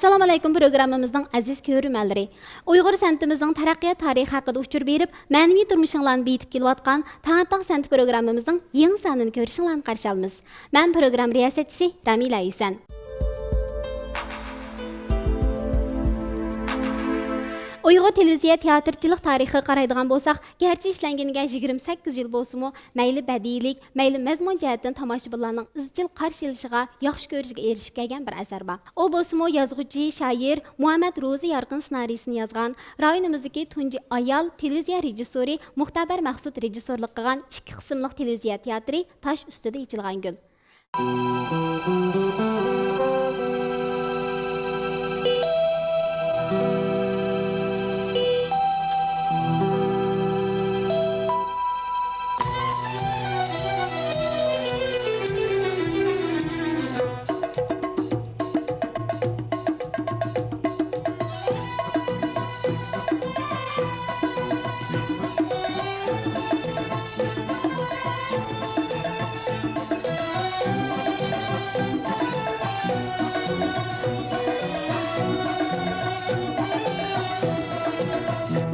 Assalamu alaykum programmamızın aziz görürmənləri. Uyğur sənətimizin tərəqqiyat tarixi haqqında uçur berib, mənəvi turmuşunlarını betib keliyotqan Tağataq sənəti programmamızın yeni sanını görüşünlərni qarşı almız. Mən proqram riyasətçisi Ramila Yüsən. Uyğur televiziya teatrçılıq tarixi qaraydigan bolsaq, gerçi işlənganiga 28 yil bolsunmu, məyli bədiylik, məyli məzmun cəhətdən tomoshabinlarning izchil qarshi olishiga, yaxshi ko'rishiga erishib kelgan bir asar bor. O bolsunmu yozuvchi, shoir Muhammad Ro'zi Yorqin ssenariysini yozgan, rayonimizdagi tunji ayol televiziya rejissyori Muxtabar Maqsud rejissyorlik qilgan 2 qismliq televiziya teatri Tosh ustida ichilgan gul.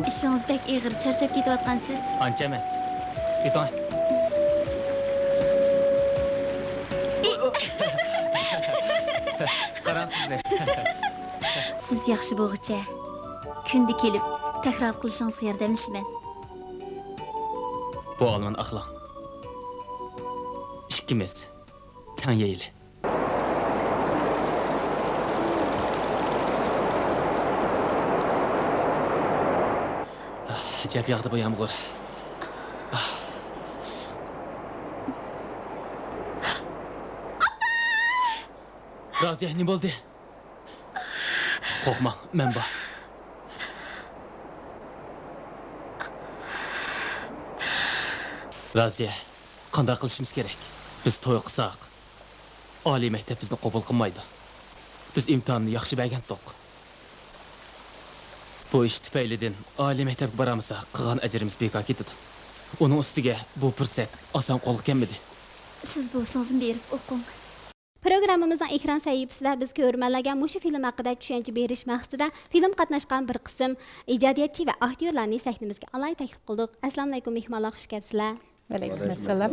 İşiniz pek ağır, çarçap ketiyotgansiz. Ancha emas. Yuting. Qarang sizlar. Siz yaxshi bo'g'icha. Kunda kelib, takror qilishingizga yordamlashaman. Bu olman axloq. Ikkimiz tang yeyli. Acayip yağdı bu yağmur. Raziye ne oldu? Korkma, ben bak. Raziye, qanday qilishimiz kerak? Biz to'y qilsak, oliy maktab bizni qabul qilmaydi. Biz imtihonni yaxshi bergandik. Bu ish tufaylidan oliy maktabga boramiz, qilgan ajrimiz bekor ketadi. Uning ustiga bu fursat oson qo'lga kelmadi. Siz bo'lsangiz berib o'qing. Programmamızın ekran sahifasida biz ko'rmanlarga mushu film haqida tushuncha berish maqsadida film qatnashgan bir qism ijodiyatchi va aktyorlarni sahnamizga alay taklif qildik. Assalomu alaykum mehmonlar, xush kelibsizlar. Aleykümselam.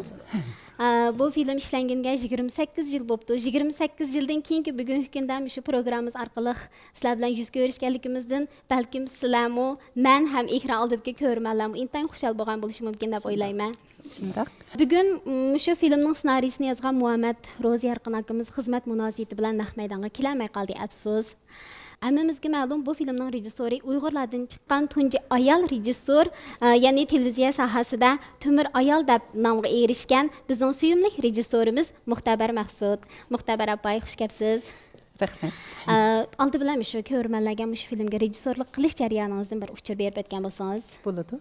Bu film işlənganiga 28 yil bo'libdi. 28 yildan keyingi bugungi kunda shu programmamiz orqali sizlar bilan yuz ko'rishganligimizdan balkim sizlarmi, men ham ekran oldidagi ko'rmanlarmi intayin xushal bo'lgan bo'lishi mumkin deb o'ylayman. Shundoq. Bugun shu filmning ssenariysini yozgan Muhammad Ro'zi Yorqin akamiz xizmat munosabati bilan naq maydonga kelolmay qoldi, afsus. Hammamizga ma'lum, bu filmning rejissyori Uyg'urlardan chiqqan tunji ayol rejissyor, ya'ni televiziya sohasida Temir ayol deb nomga erishgan bizning suyumli rejissyorimiz Muxtabar Maqsud. Muxtabar apay, xush kelibsiz. Rahmat. Oldi bilan shu ko'rmanlarga shu filmga rejissyorlik qilish jarayoningizdan bir uchur berib o'tgan bo'lsangiz. Bo'ladi.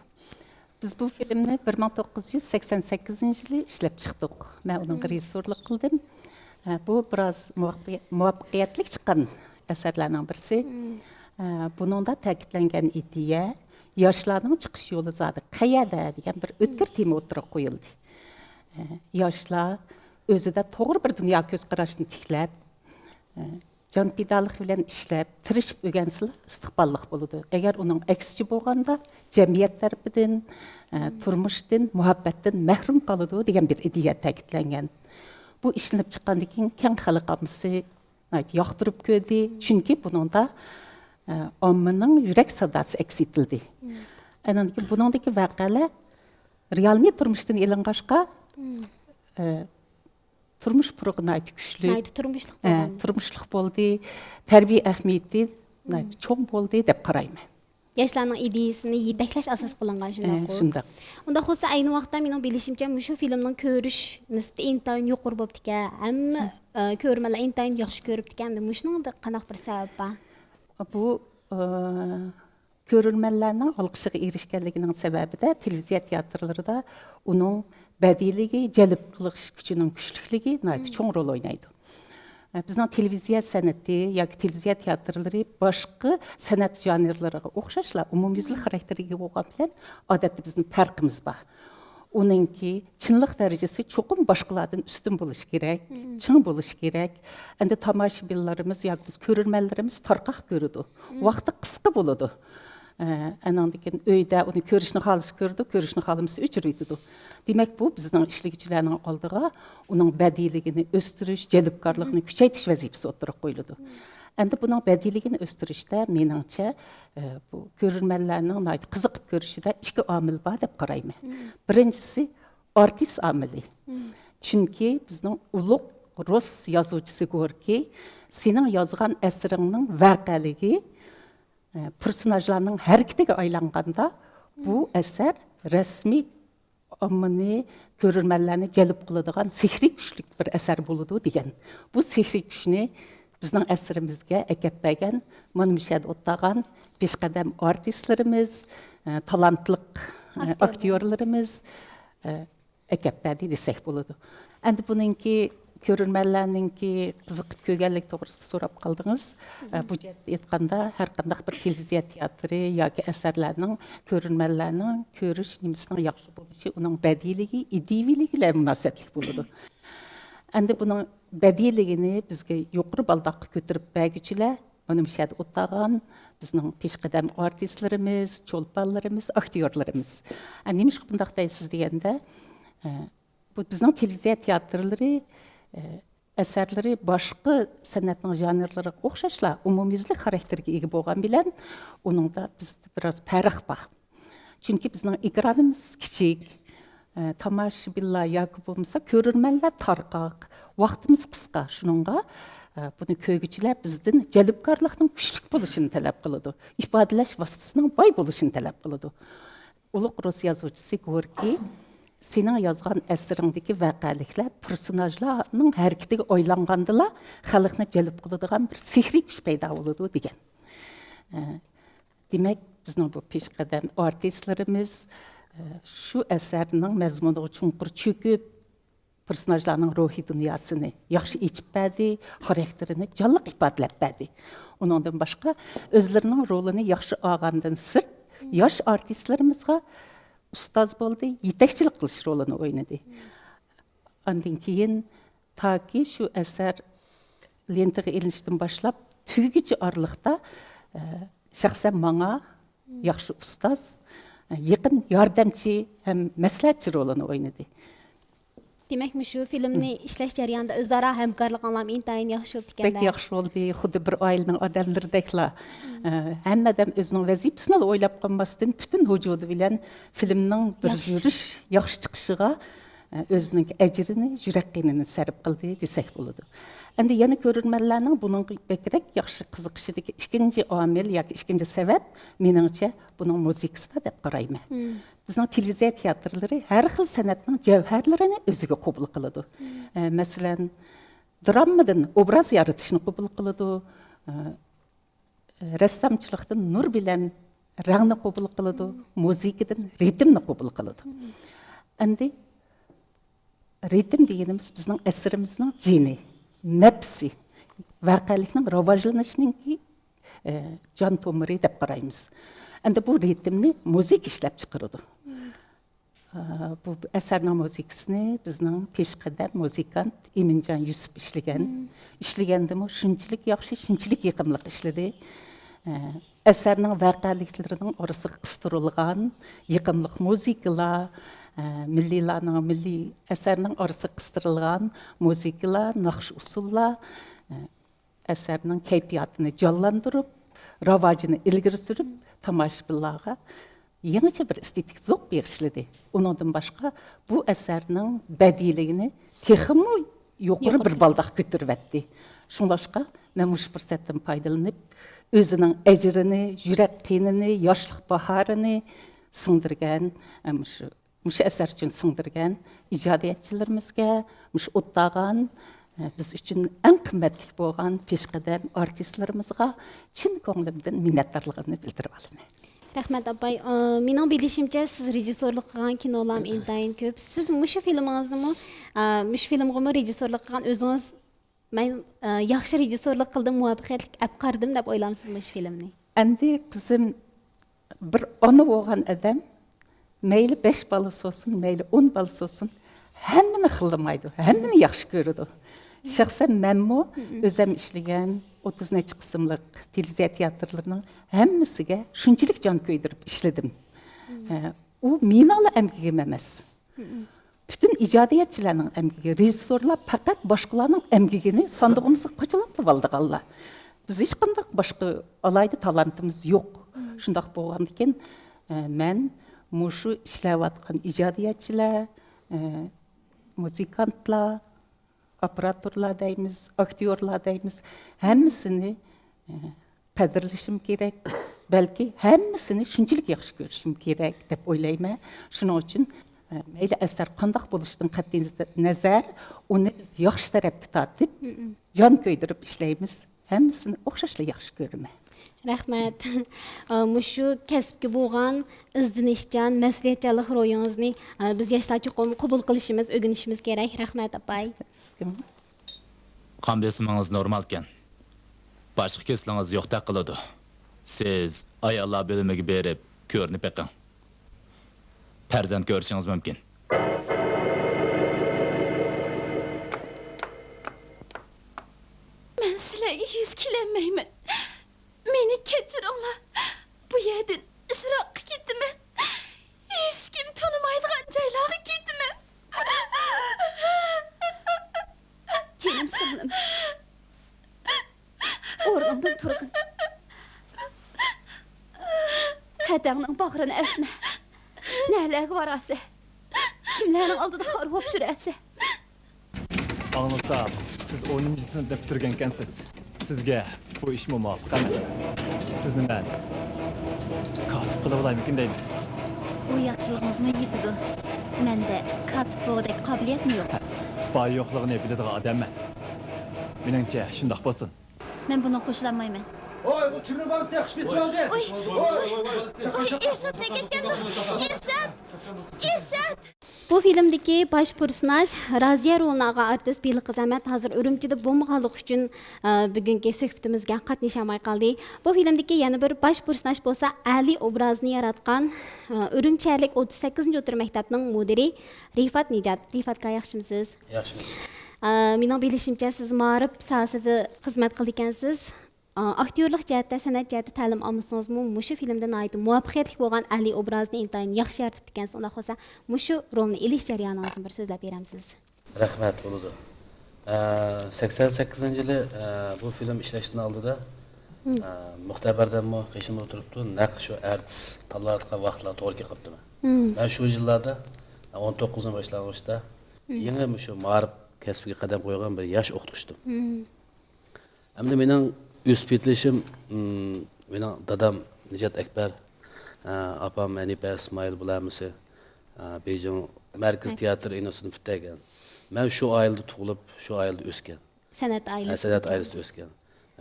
Biz bu filmni 1988-yili ishlab chiqdik. Men uning rejissyorlik qildim. Bu biroz muvaffaqiyatli chiqqan asarlarning birisi. Buningda ta'kidlangan ideya yoshlarning chiqish yo'li zodi qayerda degan bir o'tkir tema o'tirib qo'yildi. Yoshlar o'zida to'g'ri bir dunyo ko'z qarashini tiklab, jon pidalik bilan ishlab, tirishib o'rgansalar istiqbolliq bo'ladi. Agar uning aksicha bo'lganda jamiyat tarafidan, turmushdan, muhabbatdan mahrum qoladi degan bir ideya ta'kidlangan. Bu ishlanib chiqqandan keyin keng xalq ommaси yoqtirib ko'rdi, chunki buningda ommaning yurak sadosi aks etildi. Aynan buningdagi voqealar real turmushdan e'lonlashqa turmush purug'ini kuchli, turmushliq bo'ldi, tarbiya ahamiyati cho'ng bo'ldi deb qarayman. Yoshlarning ideyasini yetaklash asos qilingan shundoq. Unda xo'sa ayni vaqtda mening bilishimcha shu filmning ko'rish nisbati intayin yuqori bo'libdi ekan. Hamma ko'rmalar intayin yaxshi ko'ribdi ekan. Shuningdek qanaqa bir sabab bor? Bu ko'rilmanlarning olqishiga erishganligining sababida televiziya teatrlarida uning badiiyligi, jalb qilish kuchining kuchlikligi cho'ng rol o'ynaydi. Bizning televiziya san'ati yoki televiziya teatrlari boshqa san'at janrlariga o'xshashlar umumyuzli xarakteriga bo'lgan bilan odatda bizning farqimiz bor. onunki çınlıq dərəcəsi çoxum başqalardan üstün buluş kerak, çın buluş kerak. Endi tomoshabinlarimiz yoki biz ko'rurmanlarimiz tarqaq ko'radi. Vaqti qisqa bo'ladi. Andan keyin uyda uni ko'rishni xohlasa ko'rdi, ko'rishni xohlamasa o'chirdi. Demak, bu bizning ishligchilarning oldiga uning badiiyligini o'stirish, jalbkorlikni kuchaytirish vazifasi o'tirib qo'yiladi. Endi buning badiiyligini o'stirishda meningcha bu ko'rurmanlarning qiziqib ko'rishida ikki omil bor deb qarayman. Birinchisi artist omili. Chunki bizning ulug' rus yozuvchisi Gorkiy sening yozgan asringning voqealigi personajlarning harakatiga aylanganda bu asar rasmiy ommaviy ko'rurmanlarni jalb qiladigan sehriy kuchlik bir asar bo'ladi degan. Bu sehriy kuchni bizning asrimizga akab bergan, mana bu yerda o'tgan peshqadam artistlarimiz, talantli aktyorlarimiz akab berdi desak bo'ladi. Endi buningki ko'rurmanlarningki qiziqib ko'rganlik to'g'risida so'rab qaldingiz. Bu yerda aytganda har qanday bir televiziya teatri yoki asarlarning ko'rurmanlarning ko'rish nimasining yaxshi bo'lishi uning badiiyligi, idiviligiga bilan munosabatli bo'ladi. Endi buning badiiyligini bizga yuqori baldaqqa ko'tarib berguchilar mana bu yerda o'tgan bizning peshqadam artistlarimiz, cho'lponlarimiz, aktyorlarimiz. Nima ish bunday deysiz deganda, bu bizning televiziya teatrlari asarlari boshqa san'atning janrlariga o'xshashlar umumyuzlik xarakterga ega bo'lgan bilan uningda bizda biroz farq bor. Chunki bizning ekranimiz kichik, tomoshabinlar yoki bo'lmasa ko'rurmanlar tarqaq, vaqtimiz qisqa. Shuningga buni ko'rguchilar bizdan jalbkorlikning kuchli bo'lishini talab qiladi, ifodalash vositasining boy bo'lishini talab qiladi. Ulug' rus yozuvchisi Gorkiy sening yozgan asringdagi voqealiklar personajlarning harakatiga o'ylangandila xalqni jalb qiladigan bir sehriy kuch paydo bo'ladi degan. Demak, bizning bu peshqadam artistlarimiz shu asarning mazmuniga chunqur cho'kib, personajlarning ruhiy dunyosini yaxshi yechib berdi, xarakterini jonliq ifodalab berdi. Undan boshqa o'zlarining rolini yaxshi olgandan sirt yosh artistlarimizga ustoz bo'ldi, yetakchilik qilish rolini o'ynadi. Ondan keyin toki shu asar lentaga ilinishdan boshlab tugagicha oraliqda shaxsan menga yaxshi ustoz, yaqin yordamchi ham maslahatchi rolini o'ynadi. Demak, shu filmni ishlash jarayonida o'zaro hamkorlik qilgan intayin yaxshi bo'ldi ekanda. Bek yaxshi bo'ldi, xuddi bir oilaning odamlarideklar. Hammadan o'zining vazifasini o'ylab qolmasdan butun vujudi bilan filmning bir yurish, yaxshi chiqishiga o'zining ajrini, yurak qiyinini sarf qildi desak bo'ladi. Endi yana ko'rurmanlarning buning bekrak yaxshi qiziqishidagi ikkinchi omil yoki ikkinchi sabab meningcha buning muzikasida deb qarayman. Bizning televiziya teatrlari har xil san'atning javharlarini o'ziga qabul qiladi. Masalan, dramadan obraz yaratishni qabul qiladi, rassomchilikdan nur bilan rangni qabul qiladi, muzikadan ritmni qabul qiladi. Endi ritm deganimiz bizning asrimizning jini, nafsi, voqealikning rivojlanishininki jon tomiri deb qaraymiz. Endi bu ritmni muzik ishlab chiqaradi. Bu asarning muzikasini bizning peshqadam muzikant Eminjon Yusuf ishlagan. Ishlagandimi shunchalik yaxshi, shunchalik yiqimli ishladi. Asarning voqealiklarining orasiga qistirilgan yiqimli muzikalar, milliylarning milliy asarning orasiga qistirilgan muzikalar, naqsh usullar asarning kayfiyatini jonlantirib, ravojini ilgari surib, tomoshabinlarga yangicha bir estetik zo'q berishdi. Undan boshqa bu asarning badiiyligini texmi yuqori bir baldaq ko'taribdi. Shunlashqa men mush fursatdan foydalanib, o'zining ajrini, yurak qiyinini, yoshlik bahorini singdirgan, mush asar uchun singdirgan ijodiyatchilarimizga, mush o'tdagan biz uchun eng qimmatli bo'lgan peshqadam artistlarimizga chin ko'nglimdan minnatdorligimni bildirib olaman. Rahmat apay. Mening bilishimcha siz rejissorlik qilgan kinolar intayin ko'p. Siz shu filmingizni shu filmga rejissorlik qilgan o'zingiz men yaxshi rejissorlik qildim, muvaffaqiyatli olib qardim deb o'ylaysizmi shu filmni? Endi qizim bir ona bo'lgan odam Meyli 5 balası olsun, meyli 10 balası olsun, hemmini xıldamaydı, hemmini yaxşı görüdü. Şəxsən mənmu özüm işləyən 30 neçə qismlik televiziya teatrlarının həmmisiga şunchalik jon ko'ydirib ishladim. U minalı əmgigim emas. Bütün ijodiyatchilarning əmgigi, rejissorlar faqat boshqalarning əmgigini sandig'imizga qo'chilib oldiganlar. Biz hech qanday boshqa alayda talantimiz yo'q. Shundoq bo'lgandan keyin men mushu ishlayotgan ijodiyatchilar, muzikantlar, operatorlar deymiz, aktyorlar deymiz, hammasini qadrlashim kerak. Balki hammasini shunchalik yaxshi ko'rishim kerak deb o'ylayman. Shuning uchun mayli asar qandoq bo'lishidan qat'iy nazar, uni biz yaxshi tarafga tortib, jon ko'ydirib ishlaymiz. Hammasini o'xshashla yaxshi ko'raman. Rahmat. Mushu kasbga bo'lgan izlanishchan, mas'uliyatchanlik ro'yingizni biz yoshlar chuqur qabul qilishimiz, o'rganishimiz kerak. Rahmat opay. Qon besimingiz normal ekan. Boshqa keslingiz yo'qdek qiladi. Siz ayollar bo'limiga berib ko'rinib beqing. Farzand ko'rishingiz mumkin. Men sizlarga yuz kelolmayman. Meni kechiringlar. Bu yerdan isroqqa ketaman. Hech kim tonimaydigan joylarga ketaman. Jinim singlim. O'rningdan turg'in. Hadangning bag'rini asma. Nələrə varası? Kimlərin aldığı xar hop sürəsi? Anlasam, siz 10. sınıfda bitirgenkensiz. Sizge bu iş mi muvaffak emas? Sizni ben katip kılıp olayım deymi? Bu yaxşılığınızmı yetidi? Məndə katip boğdək qabiliyyətmi yox? Bay yoxluğunu biladiği adam ben. Menimce şundaq bolsun. Mən buna xoşlanmayman. Oy, bu kimin bazısı yakışmıyor halde? Oy, Erşat ne ketkendi? Erşat! Bu filmdeki baş personaj Raziya roluna artist Beliqiz Ahmet hazır Ürümçide bo'lmaganlik uchun bugungi suhbatimizga qatnashamay qoldi. Bu filmdeki yana bir baş personaj bo'lsa Ali obrazini yaratgan Ürümçilik 38-o'tir maktabning mudiri Rifat Nijat. Rifatga yaxshimisiz? Yaxshimiz. Mening bilishimcha siz ma'rif sohasida xizmat qilgansiz. Aktyorlik jihatda, san'at jihatda ta'lim olmısınızmı? Mushu filmda naydi muvaffaqiyatli bo'lgan Ali obrazini intayin yaxshi yaratib ekansiz. Unda bo'lsa, mushu rolni elish jarayonini bir so'zlab beramsiz. Rahmat bo'ladi. 88-yili bu film ishlashdan oldida muxtabardanmi qishim o'tiribdi. Naq shu artist tanlayotgan vaqtlar to'g'ri kelibdi. Men shu yillarda 19 boshlang'ich yangi shu ma'rif kasbiga qadam qo'ygan bir yosh o'qituvchidim. Hamda mening üst fitlişim, benim dadam Nicat Ekber, apam Anipa İsmail bulamısı, Beijing Merkez Tiyatro İnosunu fitegen. Ben şu ayıldı tuğulup, şu ayıldı ösken. San'at ailesi. San'at ailesi ösken.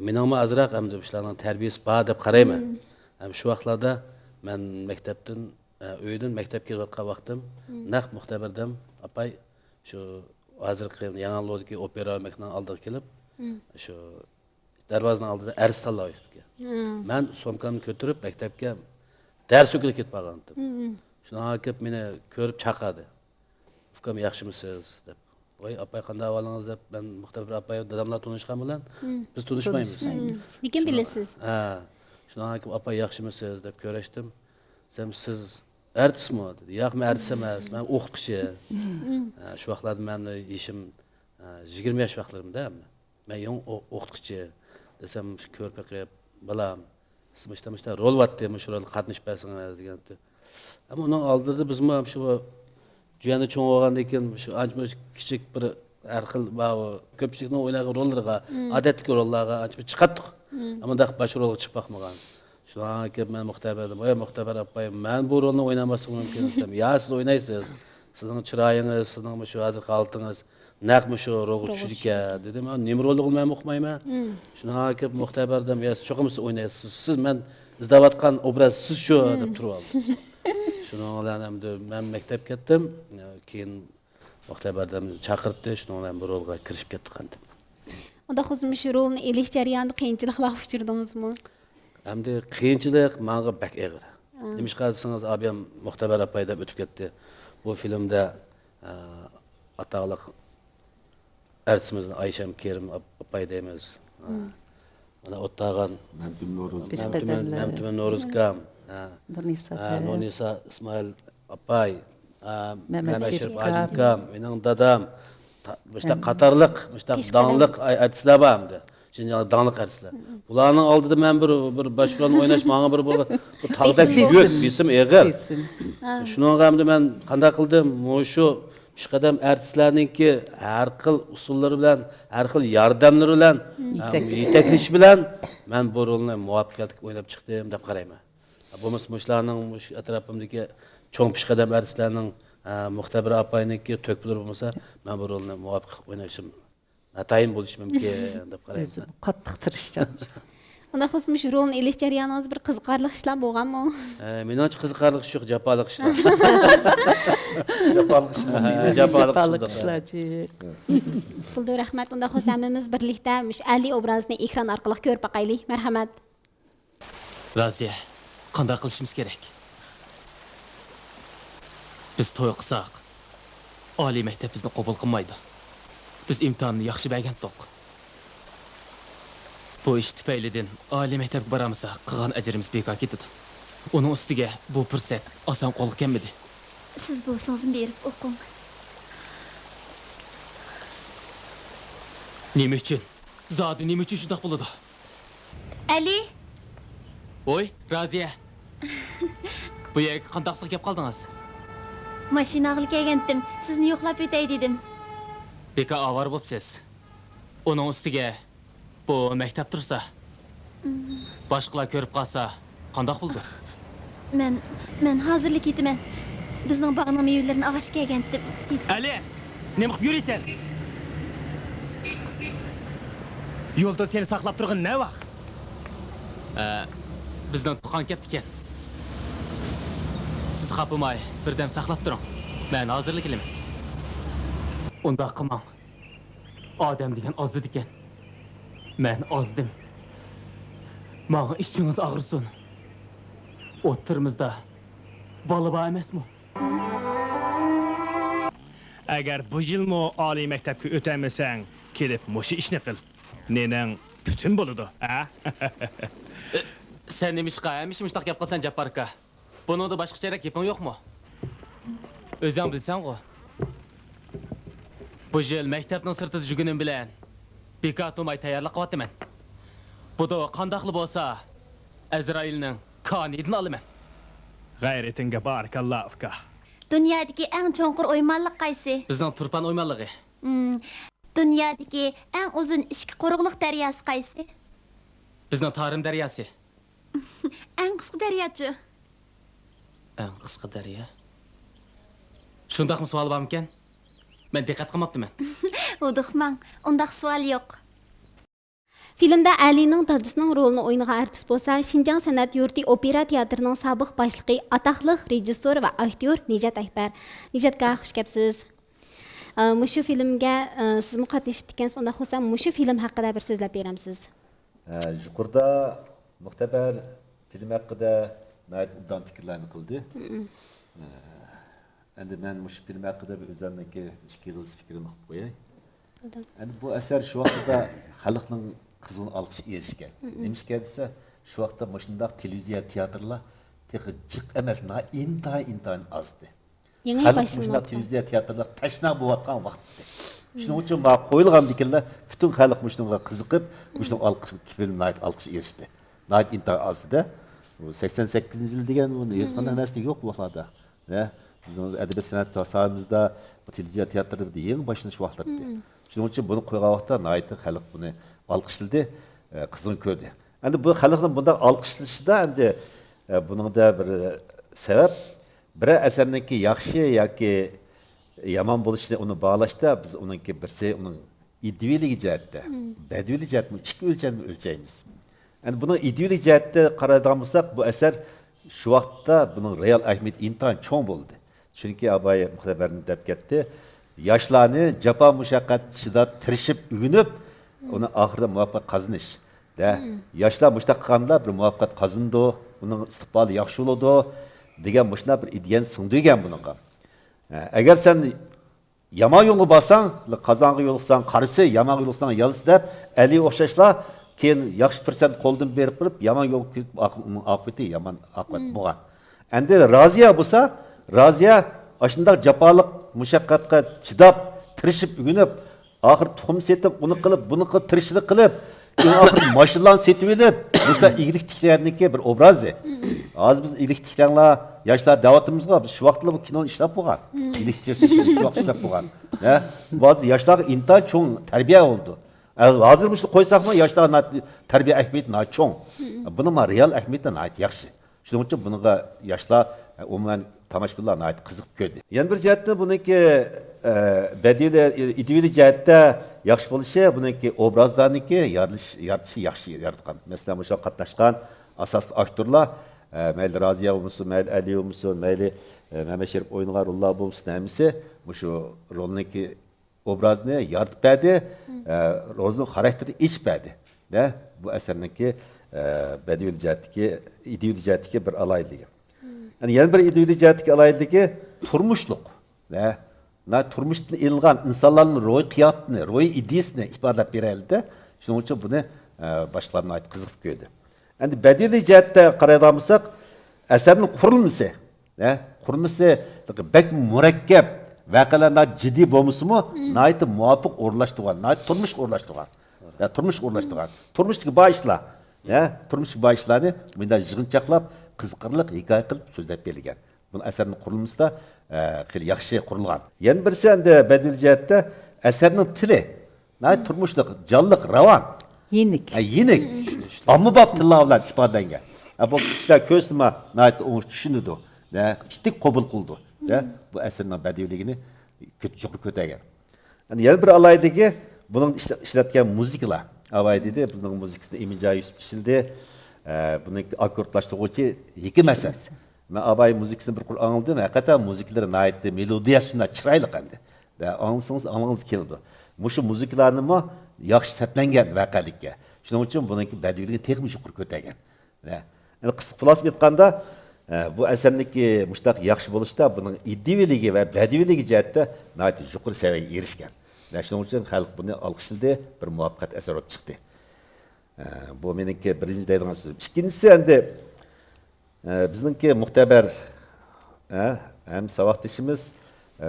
Benim ama azraq hem de işlerden terbiyesi bağ deyip qarayman. Hem şu vaxtlarda ben mektepten, öydün mektep kirvatqa vaqtim, naq muxtabirdim, apay şu hazırki Yangiol'daki opera meknan aldık kelib, şu darvozani oldida arz tanlayapti. Men somkamni ko'tarib maktabga dars o'qib ketib qolgandim. Shunga kelib meni ko'rib chaqirdi. "Ukam yaxshimisiz?" deb. "Voy, apay qanday ahvolingiz?" deb. Men muxtabir apay dadamlar tanishgan bilan biz tanishmaymiz. Lekin bilasiz. Ha. Shunga kelib apay yaxshimisiz deb ko'rishdim. Siz artistmi dedi. "Yo'q, men artist emas, men o'qituvchi." Shu vaqtlarda mening ishim 20 yosh vaqtlarimda. Men yo'q o'qituvchi desem körpe qilib balam smışta rol vatdi shu rol qatnashpasingiz degandi. Ammo uning oldida biz ham shu juyani cho'ng bo'lgandan keyin shu ancha kichik bir har xil ko'pchilikning o'ynagan rollarga, odatdagi rollarga ancha chiqatdik. Ammo daq bosh rolga chiqib boqmagan. Shunga kelib men muxtabardim. "Voy muxtabar apay, men bu rolni o'ynamasam mumkin" desam, "Ya, siz o'ynaysiz. Sizning chiroyingiz, sizning shu hozir qolitingiz naqmi shu rolga tushirga" dedim. "Men nima rolni men o'qimayman." Shunga kelib muxtabardim, "Ya, cho'qimsiz o'ynaysiz. Siz men izlayotgan obraz siz shu" deb turib oldi. Shunga bilan hamda men maktabga ketdim. Keyin muxtabardim chaqirdi, shunga bilan bu rolga kirishib ketdim. Unda xuddi shu rolni elish jarayonida qiyinchiliklar uchirdingizmi? Hamda qiyinchilik menga bak og'ir. Demiş desangiz, abim Muxtabar apay deb o'tib ketdi. Bu filmda ataqliq artistimiz Ayşem Kerim apay deymiz. Mana o'tag'an Mamtuman No'ruzgam, Nonisa Ismoil apay, Mehmet Sherif Ajimkam, mening dadam, işte qatarliq, işte danliq artistlar bordi. Şinjan danliq artistlar. Bularning oldida men bir boshqani o'ynash menga bir tag'dak yuk, bisim eg'ir. Shuning hamda men qanday qildim? Shu pishqadam artistlarningki har xil usullari bilan, har xil yordamlari bilan, yetaklash bilan men bu rolni muvaffaqiyatli o'ynab chiqdim deb qarayman. Bo'lmasa mush atrofimdagi cho'ng pishqadam artistlarning Muxtabar apayniki to'kpilari bo'lmasa, men bu rolni muvaffaq o'ynashim natayin bo'lishi mumkin deb qarayman. Özü qattiq tirishchan. Unda xusmuş rolni elish jarayoningizda bir qiziqarli ishlar bo'lganmi? Meningcha qiziqarli ish yo'q, jafoliq ishlar. Jafoliq ishlar. Puldu rahmat. Unda xus hammamiz birlikda mush Ali obrazini ekran orqali ko'rib baqaylik. Marhamat. Raziya, qanday qilishimiz kerak? Biz to'y qilsak, oliy maktab bizni qabul qilmaydi. Biz imtihonni yaxshi bergandik. Bu ish tufaylidan oliy maktabga boramiz, qilgan ajrimiz bekor ketadi. Uning ustiga bu fursat oson qo'lga kelmadi. Siz bo'lsangiz berib o'qing. Nima uchun? Zodi nima uchun shunday bo'ladi? Ali, Oy, Raziya. Bu yerga qandaqsiz kelib qoldingiz? mashina qilib kelgandim. Sizni yo'qlab o'tay dedim. Beka avar bo'psiz. Uning ustiga bu maktab tursa, boshqalar ko'rib qolsa, qandoq bo'ldi? Men hozirlik etaman. Bizning bog'ning mevalarini og'ash kelgandim. Ali, nima qilib yuraysan? Yo'lda seni saqlab turgan ne vaqt? Bizdan tuqqan ketdi ekan. Siz xapimay, birdam saqlab turing. Men hozirlik qilaman. Unda qilmang. Odam degan ozdi ekan. Men ozdim. Menga ishingiz og'risin. O'ttirimizda bola bor emasmi? Agar bu yilmi oliy maktabga o'tamasang, kelib mushu ishni qil. Nenang butun bo'ladi, a? Sen nima ishqa, mishtaq gap qilsan Jappar aka. Buningda boshqacharoq gaping yo'qmi? O'zing bilsan-ku. Bu yil maktabning sirtida jugunim bilan bekatomay tayyorlab qilyapman. Buda qandaqli bo'lsa, Azrailning konidini olaman. G'ayratingga barakalloh uka. Dunyodagi eng cho'nqur o'ymonlik qaysi? Bizning Turpan o'ymonligi. Dunyodagi eng uzun ishki quruqliq daryosi qaysi? Bizning Tarim daryosi. Eng qisqa daryochi? Eng qisqa daryo. Shundaqmi savol bormikan? Men diqqat qilmabdiman. Uduqmang, undaq savol yo'q. Filmda Alining dadisining rolini o'ynagan artist bo'lsa, Shinjang san'at yurti opera teatrining sobiq boshlig'i, ataqliq rejissor va aktyor Nijat Akbar. Nijatga xush kelibsiz. Mushu filmga siz qatnashib ekansiz, unda xursam mushu film haqida bir so'zlab beramsiz. Yuqorida Muxtabar film haqida nayt obdan fikrlarni qildi. Endi men mush film haqida bir o'zimniki ikki yil fikrimni qilib qo'yay. Endi bu asar shu vaqtda xalqning qizg'in olqishiga erishgan. Nima desa, shu vaqtda mushundaq televiziya teatrlar jiq emas, intayin azdi. Yangi Mushundaq televiziya teatrlar tashna bo'layotgan vaqtda. Shuning uchun ma qo'yilgan dikinlar butun xalq mushunga qiziqib, mushung olqish film nayt olqish erishdi. Nayt intayin azdi. 88-yil degan buni qanday narsa yo'q bu vaqtda. Bizning adabiyot san'at sohamizda televiziya teatrida eng boshlanish vaqtlardi. Shuning uchun buni qo'ygan vaqtda nayt xalq buni olqishladi, qizg'in ko'rdi. Endi bu xalqning bunday olqishlashida endi buningda bir sabab bir asarniki yaxshi yoki yomon bo'lishini uni bog'lashda biz uningki birsi uning ideologik jihatda, badiiy jihatda ikki o'lchamda o'lchaymiz. Endi buni ideologik jihatda qaraydigan bo'lsak, bu asar shu vaqtda buning real ahamiyati intayin cho'ng bo'ldi. Chunki Abay Muxtabarni deb ketdi, yoshlarni jafo mushaqqat chidab tirishib ugunib, uni oxirida muvaffaqiyat qozonish. Yoshlar mushtaq qilganlar bir muvaffaqiyat qozindi. bunun istiqboli yaxshi bo'ladi degan mashina bir ideyani singdirgan bunga. Agar sen yomon yo'lga borsang, qozonga yo'liqsang qarisi, yomon yo'liqsang yalisi deb, Ali o'xshashlar keyin yaxshi fursat qo'ldan berib qo'yib, yomon yo'lga kirib oqibati yomon oqibat bo'lgan. Endi Roziya bo'lsa, Roziya ashundaq jafoliq mushaqqatga chidab, tirishib, ugunib, oxir tuxum setib, uni qilib, buni qilib, tirishlik qilib, oxir mashinalarni setib olib, bular iyilik tiklarniki bir obrazi. Hozir biz iyilik tiklarlar yoshlar da'vatimizga biz shu vaqtda bu kinoni ishlab bo'lgan. Iyilik tiklar shu vaqt ishlab bo'lgan. Ba'zi yoshlarga inta cho'ng tarbiya oldu. Hozir bu qo'ysaqmi yoshlarga tarbiya ahamiyati cho'ng. Buni ma real ahamiyati yaxshi. Shuning uchun bunga yoshlar umuman tomoshabinlar qiziqib ko'rdi. Yana bir jihatda buniki ideal jihatda yaxshi bo'lishi, buniki obrazlarniki yaratishi yaxshi yaratgan. Masalan, o'sha qatnashgan asosli aktyorlar, mayli Roziya bo'lsin, mayli Ali bo'lsin, mayli Mehmet Sherif o'yinlarullar bo'lsin, hammasi shu rolniki obrazni yaratib berdi, rolning xarakteri ich berdi. Bu asarniki ideal jihatdagi bir alaytligi. Yani yana bir ideal jihatdagi alaytligi turmushliq. Turmushdan ilgan insonlarning ro'y qiyofasini, ro'y ideyasini ifodalab beradi. Shuning uchun buni boshqalarga qiziqib ko'rdi. Endi badiiy jihatda qaraydigansak, asarning qurilmasi, bek murakkab, voqealar jiddiy bo'lmasa-mu, nihoyat muvofiq o'rnashtirgan, turmush o'rnashtirgan. Turmushdagi boshlar, turmushdagi boshlarni bunday yig'inchoqlab, qiziqarli hikoya qilib so'zlab berilgan. Bu asarning qurilmasida yaxshi qurilgan. Yana birisi endi badiiy jihatda asarning tili, turmushliq, jonliq, ravon. Yenik. Yenik. Ommabop tillar bilan ifodalangan. Bu kishilar ko'rsatma nihoyat tushunadi, ishtik qabul qildi. Bu asarning badiiyligini yuqori ko'targan. Yana bir alaydagi buning ishlatgan muzikalar. Avay dedi, buning muzikasida Eminjon Yusuf ishildi. Buning akkordlashtiruvchi Hekim Hasan. Men Abay muzikasini bir qur anladım. Hakikaten müziklari nihoyat melodiyasına chiroyli endi. Anlasangiz keladi. Mushu muzikalarni yaxshi saplangan voqelikka. Shuning uchun buniki badiiyligi texnik yuqori ko'targan. Endi qisqa xulosa aytganda, bu asarniki mushtaq yaxshi bo'lishda buning iddiyligi va badiiyligi jihatda nihoyat yuqori saviyaga erishgan. Shuning uchun xalq buni olqishladi, bir muvaffaqiyat asar bo'lib chiqdi. Bu meniki birinchi deydigan so'z. Ikkinchisi endi bizningki muxtabar ham savoqdishimiz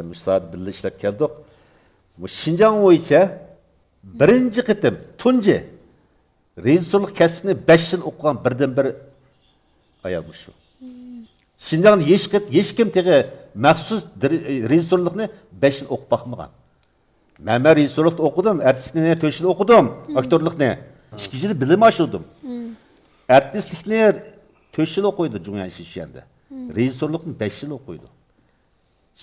Musaad birga ishlab keldik. Bu Şinjan bo'yicha birinchi qitim tunji rejissyorlik kasbini 5 yil o'qigan birdan bir ayol bu shu. Şinjanni hech kim tegi maxsus rejissyorlikni 5 yil o'qib boqmagan. Men rejissyorlikni o'qidim, artistlikni 4 yil o'qidim, aktyorlikni 2 yil bilim oshirdim. Artistlikni 4 yil o'qiydi Jungyan ishishganda. Rejissyorlikni 5 yil o'qiydi.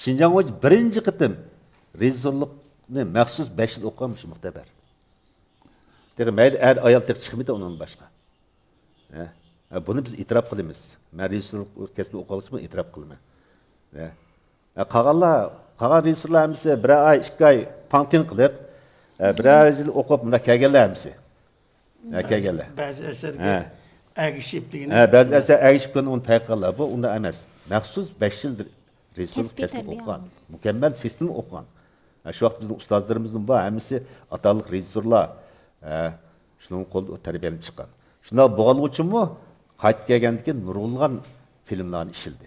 Şinjan bo'yicha birinchi qitim rejissyorlikni maxsus 5 yil o'qigan shu muxtabar. Tegi mayli er ayol tek chiqmaydi undan boshqa. Buni biz e'tirof qilamiz. Men rejissyorlik kasbini o'qishimni e'tirof qilaman. Qolgan rejissyorlarimiz bir oy, 2 oy pantin qilib, bir yil o'qib bunda kelganlarimiz. Kelganlar. Ba'zi asarga agishib degan. Ba'zi asar agishibdan uni payqallar. Bu unda emas. Maxsus 5 yil rejissyorlik kasbini o'qigan. Mukammal sistem o'qigan. Shu vaqt bizning ustozlarimizning bor, hammasi ataliq rejissyorlar. Shuning qo'lda tarbiyalanib chiqqan. Shunday bo'lgani uchunmi qaytib kelgandan keyin nurg'unlagan filmlarni ishildi.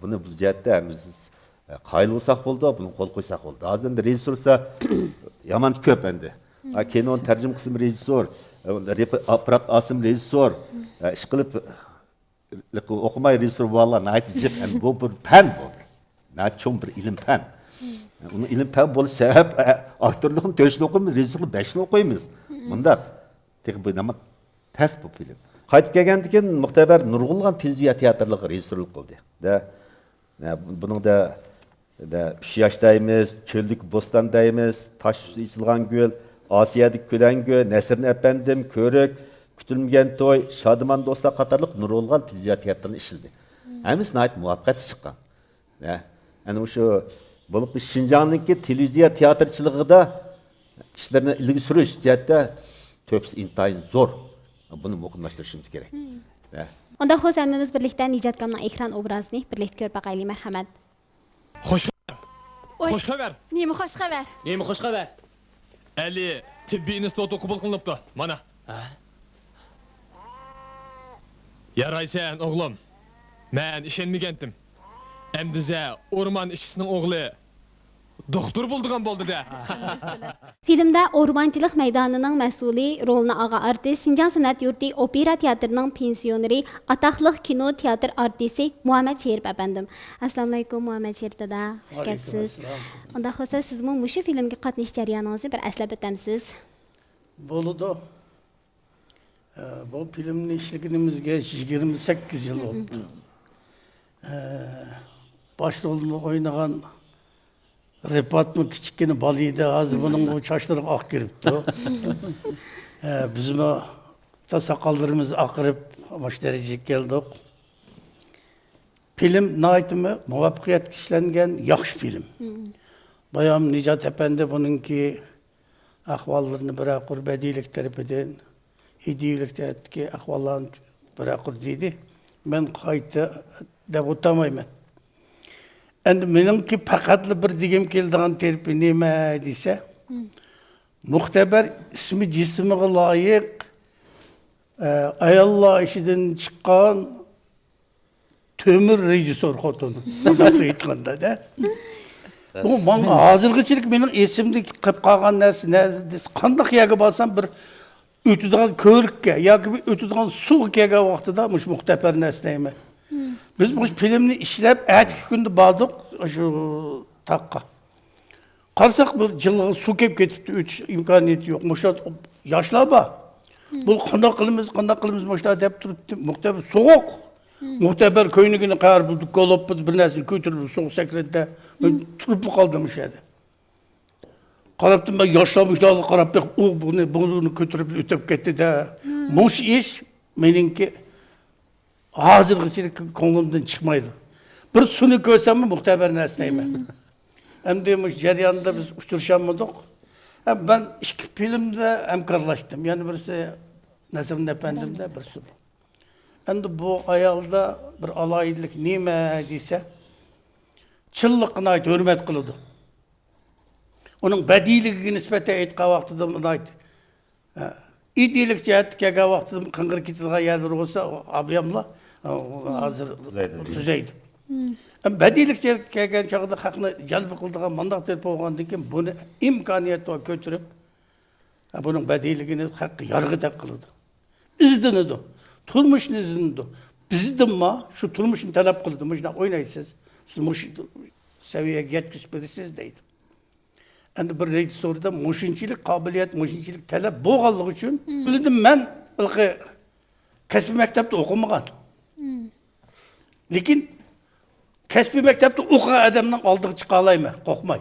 Buni biz jihatda biz qoyil bo'lsak bo'ldi, buni qo'l qo'ysak bo'ldi. Hozir endi rejissyorsa yomon ko'p endi. Kinoni tarjima qismi rejissyor, apparat asim rejissyor, ish qilib o'qimay rejissyor bo'lganlar natijiq, bu bir fan bu. Cho'ng bir ilm fan. Uni ilm fan bo'lish sabab aktyorlikni 4 yil o'qiymiz, rejissyorlikni 5 yil o'qiymiz. Bunda tek bu nima tas bu film. Qaytib kelgandan keyin muxtabar nurg'unlagan tiljiya teatrlik rejissyorlik qildi. Buning da 3 yoshdaymiz, cho'llik bo'ston deymiz, tosh ustida ichilgan gul, Osiyadagi ko'langu, Nasrin Efendim, Ko'rik, Kutilmagan to'y, Shodiman do'stlar qatorliq nurg'unlagan tiljiya teatrni ishildi. Hammasi nihoyat muvaffaqiyatli chiqqan. Ana o'sha bo'lib Şinjanniki televiziya teatrchiligida ishlarni ilgari surish jihatda to'psi intayin zo'r. Buni muqimlashtirishimiz kerak. Onda xo'sh hammamiz birlikda Nijatkamning ekran obrazini birlikda ko'rib baqaylik, marhamat. Xo'sh Oy. Xo'sh xabar. Nima xo'sh xabar? Nemi xo'sh xabar? Ali tibbiy instituti qabul qilinibdi. Mana. Yaraysan o'g'lim. Men ishonmagandim. Emdize orman işçisinin oğlu doktor bulduğun boldu da. Filmda Ormanchilik maydonining mas'uli rolini olgan artist Şinjan san'at yurti opera teatrining pensioneri, ataqliq kino teatr artisti Muhammad Sherif apandim. Assalomu alaykum Muhammad Sherif dada. Xush kelibsiz. Unda xo'sa sizmi mushu filmga qatnashish jarayoningizni bir eslab o'tamsiz? Bolu'da bu filmni işlegenimizge 28 yıl oldu. Başrolunu oynayan Repat mı küçükken balıydı, hazır bunun o çaşları ak giripti. Bizim o ta sakallarımız akırıp amaç dereceye geldik. Film naitimi muvaffakiyet kişilengen yakış film. Bayam Nicat Efendi bununki ahvallarını bırakır, bedilik teripeden, idilikte ahvallarını bırakır dedi. Ben kayıtı da utamayım. Endi benimki fakatlı bir digim keldiğin terpi neme dese, muhteber ismi cismine layık, ayallah işiden çıkan tömür rejisör xotunu. Nasıl aytganda da. Bu bana hazırgıçılık benim esimde kıp kalgan nersi, kandak yağı basan bir ötüden körükke, yağı bir ötüden su kege vaxtıda muhteber nesneyme. Biz bu filmni işlep, erteki günde bağdık şu takka. Karsak bir cıllığı su kep getipti, üç imkaniyeti yok. Muşlat yaşla ba. Bu kanda kılımız muşlat hep duruptu. Muhteber soğuk. Muhteber köyünü kayar bulduk, golop bir nesini kötürüp soğuk sekrette. Turup mu kaldırmış yedi. Karaptım ben yaşlamışlar, karaptım bunu kötürüp ötüp gitti de. Muş iş, benimki hazırgıçılık konumdan çıkmaydı. Bir sunu görsem mi muhteber nesneyme. Hem demiş ceryanında biz uçturuşamadık. Hem ben iki filmde emkarlaştım. Yani birisi Nesrin Efendi'mde birisi bu. Hem bu ayalda bir alaylık nime diyse çıllıkına ait hürmet kılıdı. Onun bediliği nispete etka vaxtıda bunu ait. İdilik cihetke vaxtıda kıngır kitizga yadır olsa abiyamla hazır düzeydi. Bedilik cihetke çağda hakkını calbı kıldığa mandak terip olğandan keyin bunu imkaniyeti götürüp bunun bediliğini hakkı yargı tep kılıdı. İzdinidu. Turmuşun izdinidu. Bizdim ma şu turmuşun talep kıldı. Muşna oynaysınız. Siz muş seviyeye yetkisi birisiz deydi. Endi bir rejisörde muşinçilik kabiliyet, muşinçilik talep boğallığı için bildim ben kesbi mektepte okumagan. Lekin kesbi mektepte okuyan adamdan aldığı çıkalayma, korkmay.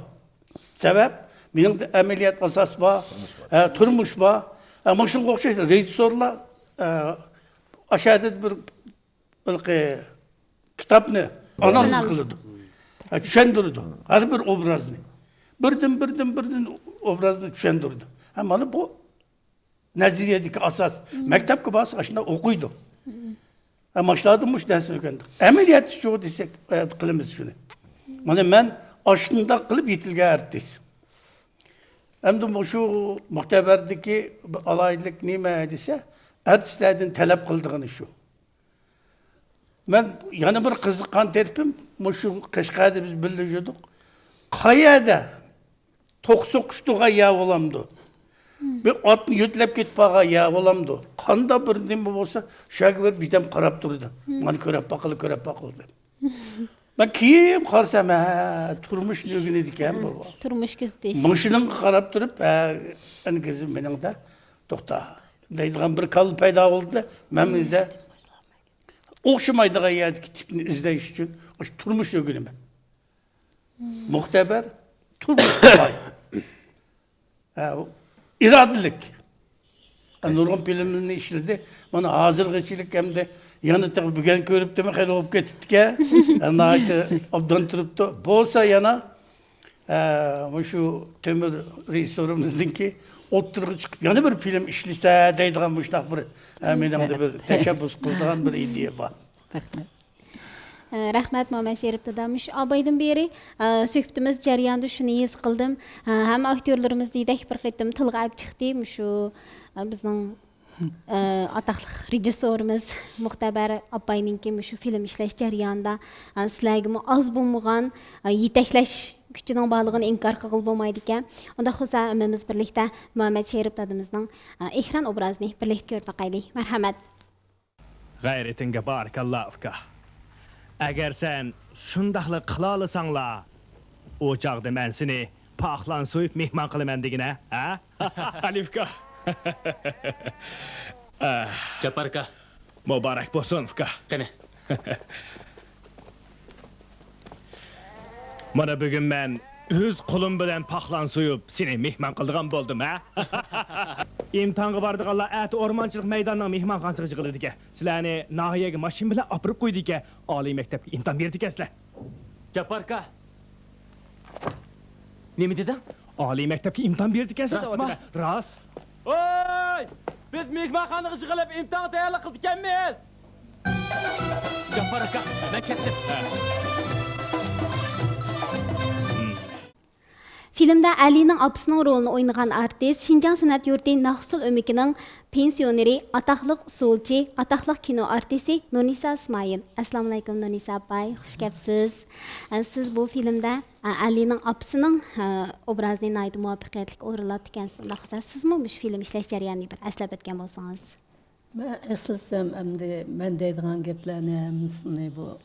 Sebep, benim de ameliyat asas var, turmuş var. Muşun kokşaysa rejisörler aşağıda bir kitapını analiz kılırdı. Düşendirirdi. Her bir obrazını. Birden obrazını düşendirirdi. Ama bu neziriyedeki asas. Mektep kıbası aşında okuydu. Başladımmış dersin ökendik. Ameliyat şu desek kılımız şunu. Ben aşında kılıp yetilge erttis. Hem de şu muhteberdeki alaylık nime dese ertistlerden talep kıldığını şu. Ben yani bir kızıkan terpim, şu Kaşkay'da biz bildiriyorduk. Kayada toksokuştuğa yağ olamdı. Bir atını yütlep gitpağa yağ olamdı. Kanda bir nime olsa şarkı verip bizden karap durdu. Bana körep bakılı. Ben kim karsam turmuş nögüne diken baba. Turmuş güzdeş. Muşunun karap durup en kızım benim de dokta. Deydiğim bir kalı payda oldu da ben bize okşamaydığa yerdeki tipini izleyiş için turmuş nögüne. Muhteber turmuş kolay. İradilik. Nurgun filmini işledi. Bana hazırgıçılık hem de yanıtı bugün görüp de mi hayal olup gettik ya. Naite abdan turuptu. Bolsa yana Şu Temür rejissörümüzdeki o'ttirg'i chiqib yana bir film ishlasa deydigan bu shunaqa bir meningda bir tashabbus qiladigan bir ideya bor. Rahmat. Rahmat Muhammed Şerif dadamış. Abaydan beri söhbətimiz jarayonida shuni his qildim. Ham aktyorlarimiz deydək bir qitim tilga olib chiqdi. Shu bizning ataqlıq rejissorimiz Muxtabar Abayninki shu film ishlash jarayonida sizlarga az bo'lmagan yetaklash kuchining borligini inkor qilib bo'lmaydi ekan. Unda xusa hammamiz birlikda Muhammed Şerif dadamizning ekran obrazini birlikda ko'rib boqaylik. Marhamat. G'ayratingga barakalloh uka. Agar sen shundaqlik qila olsanglar, o chaqda men seni paqlan so'yib mehmon qilaman degina, ha? Alifka. Jabbor aka, Muborak bo'lsin uka. qani. Mana bugun men o'z qo'lim bilan paqlan so'yib seni mehmon qildigan bo'ldim, ha? İmtihanga bardiganlar at o'rmonchilik maydonining mehmonxonasiga chiqildi ekan. Sizlarni nahiyaga mashin bilan olib qo'ydi ekan. Oliy maktabga imtihon berdi ekansizlar. Jabbor aka. Nima deding? Oliy maktabga imtihon berdi ekansizlar. Rasman. Rost. Oy! Biz mehmonxonaga chiqilib imtihon tayyorlik qildik ekanmiz. Jabbor aka, men ketdim. Filmda Alining apısının rolunu oynayan artist Şinjan Sanat Yurti Naqsul Ömükining pensioneri, ataqlıq usulchi, ataqlıq kino artisti Nurnisa İsmail. Assalomu alaykum Nurnisa apay, xush kelibsiz. Siz bu filmda Alining apısının obrazini nayt muvaffaqiyatli o'rinlab ekansiz. Sizmi bu film ishlash jarayonini bir eslab o'tgan bo'lsangiz? Men eslasam, endi men deydigan gaplarni hammasini bu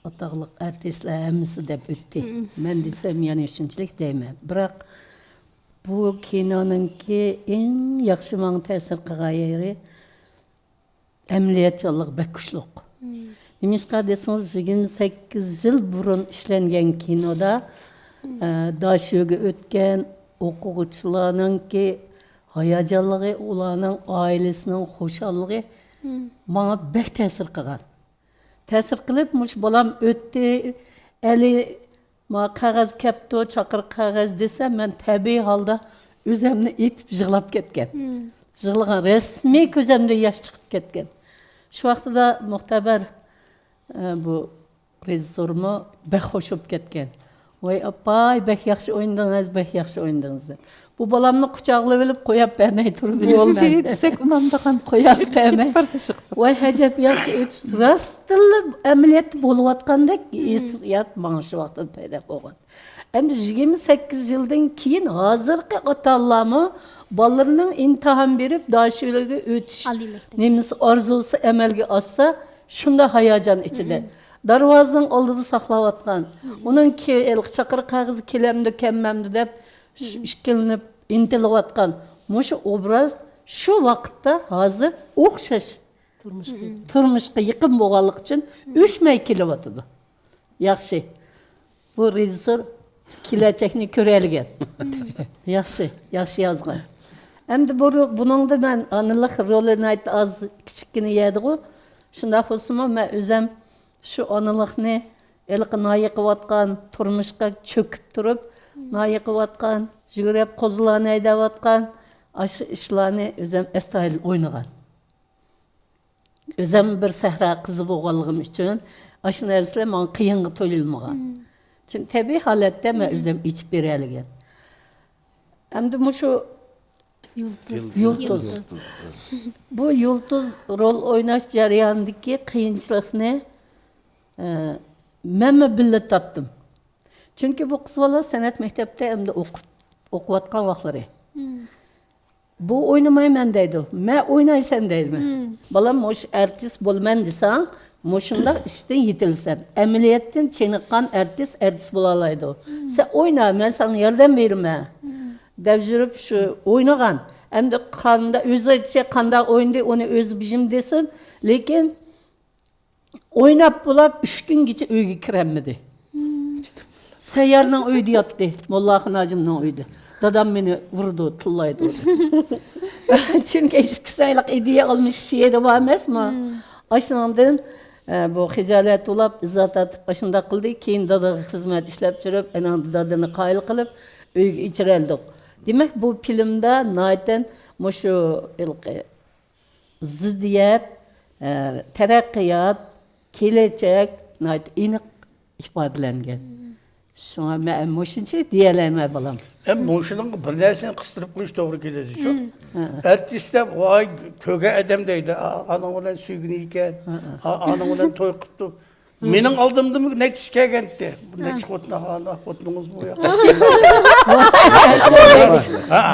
ataqlıq artistlar hammasi deb o'tdi. Men desam yana shunchalik deyman. Biroq bu kinoningki eng yaxshi menga ta'sir qilgan yeri amaliyotchilik bak kuchliq. Nimishqa desangiz 28 yil burun ishlangan kinoda dashoga o'tgan o'quvchilarningki hayajonligi, ularning oilasining xushallig'i menga bak ta'sir qilgan. Ta'sir qilib, mush bolam o'tdi, ali ma qog'oz kapto, chaqir qog'oz desa, men tabiiy holda o'zimni etib yig'lab ketgan. Yig'lagan rasmiy ko'zimda yosh chiqib ketgan. Shu vaqtida Muxtabar bu rejissormi bak xush bo'lib ketgan. Voy apay, bak yaxshi o'ynadingiz, bak yaxshi o'ynadingiz deb. Bu bolamni quchoqlab olib qo'yib bermay turib yo'lda desek, unamdagan qo'yib bermay. Voy hajab yaxshi o'tib, rostilla amaliyot bo'layotgandek hissiyat menga shu vaqtda paydo bo'lgan. Endi 28 yildan keyin hozirgi ota-onalarmi bolalarining imtihon berib, dasholarga o'tish nemisi orzusi amalga oshsa, shunda hayajon ichida. Darvozaning oldida saqlayotgan, uning chaqir qog'ozi kelamdi, kemmamdi deb ishkilinib, intilayotgan mushu obraz shu vaqtda hozir o'xshash turmushga yaqin bo'lganlik uchun o'chmay kelyapti. Yaxshi. Bu rejissor kelajakni ko'ralgan. Yaxshi yozgan. Endi buningda men onalik rolini aytib az kichikgina yedi-ku. Shunda bo'lsa-mu men o'zim shu onalikni elqina yiqiyotgan, turmushga cho'kib turib, nayiqiyotgan, yugurib qo'zlarni haydayotgan, shu ishlarni o'zim astoydil o'ynagan. O'zim bir sahra qizi bo'lganligim uchun, shu narsalar menga qiyinga to'yilmagan. Chunki tabiiy holatda men o'zim ichib beralgan. Endi shu Yulduz. Bu Yulduz rol o'ynash jarayonidagi qiyinchilikni men birga tatdim. Çünkü bu kız bola sanat mektepte hem de okuyatkan vaqtları. Bu oynamayman deydi. Men oynaysan deydi. Balam moş artist bolman desen, moşunda işten yetilsen. Ameliyattan çeniqqan artist bolalaydı. Sen oyna, men sana yardım berme. Deb жүріп şu oynagan. Hem de qanda özü qanda oynadı, onu öz bijim desin. Lekin oynap bulab 3 gün geçe uyga kiremedi. Seyyarның uyda yatdı, Mollahın acımның uyda. Dadam beni vurdu, tıllaydı. Çünkü eski sayılık ideya almış şiiri var emas mı? Aşınamdan bu hijolat ulab izzat atib başında qildi, keyin dadaga xizmat ishlab жүрib, ana dadani qoyil qilib uyga ichireldik. Demak, bu filmda nayten mushu ilqi ziddiyat, taraqqiyot, kelajak nayt aniq ifodalangan. Şuna men mushincha deyalayman balam. Hem moşunun bir dersini kıstırıp koyuş doğru gelesi çok. Artistler vay köge edemdeydi. Anam olan süygünü iken, anam olan toy kıptı. Menin aldığımda mı ne çizkegendi? Bu ne çıkotna hala kotnumuz bu ya.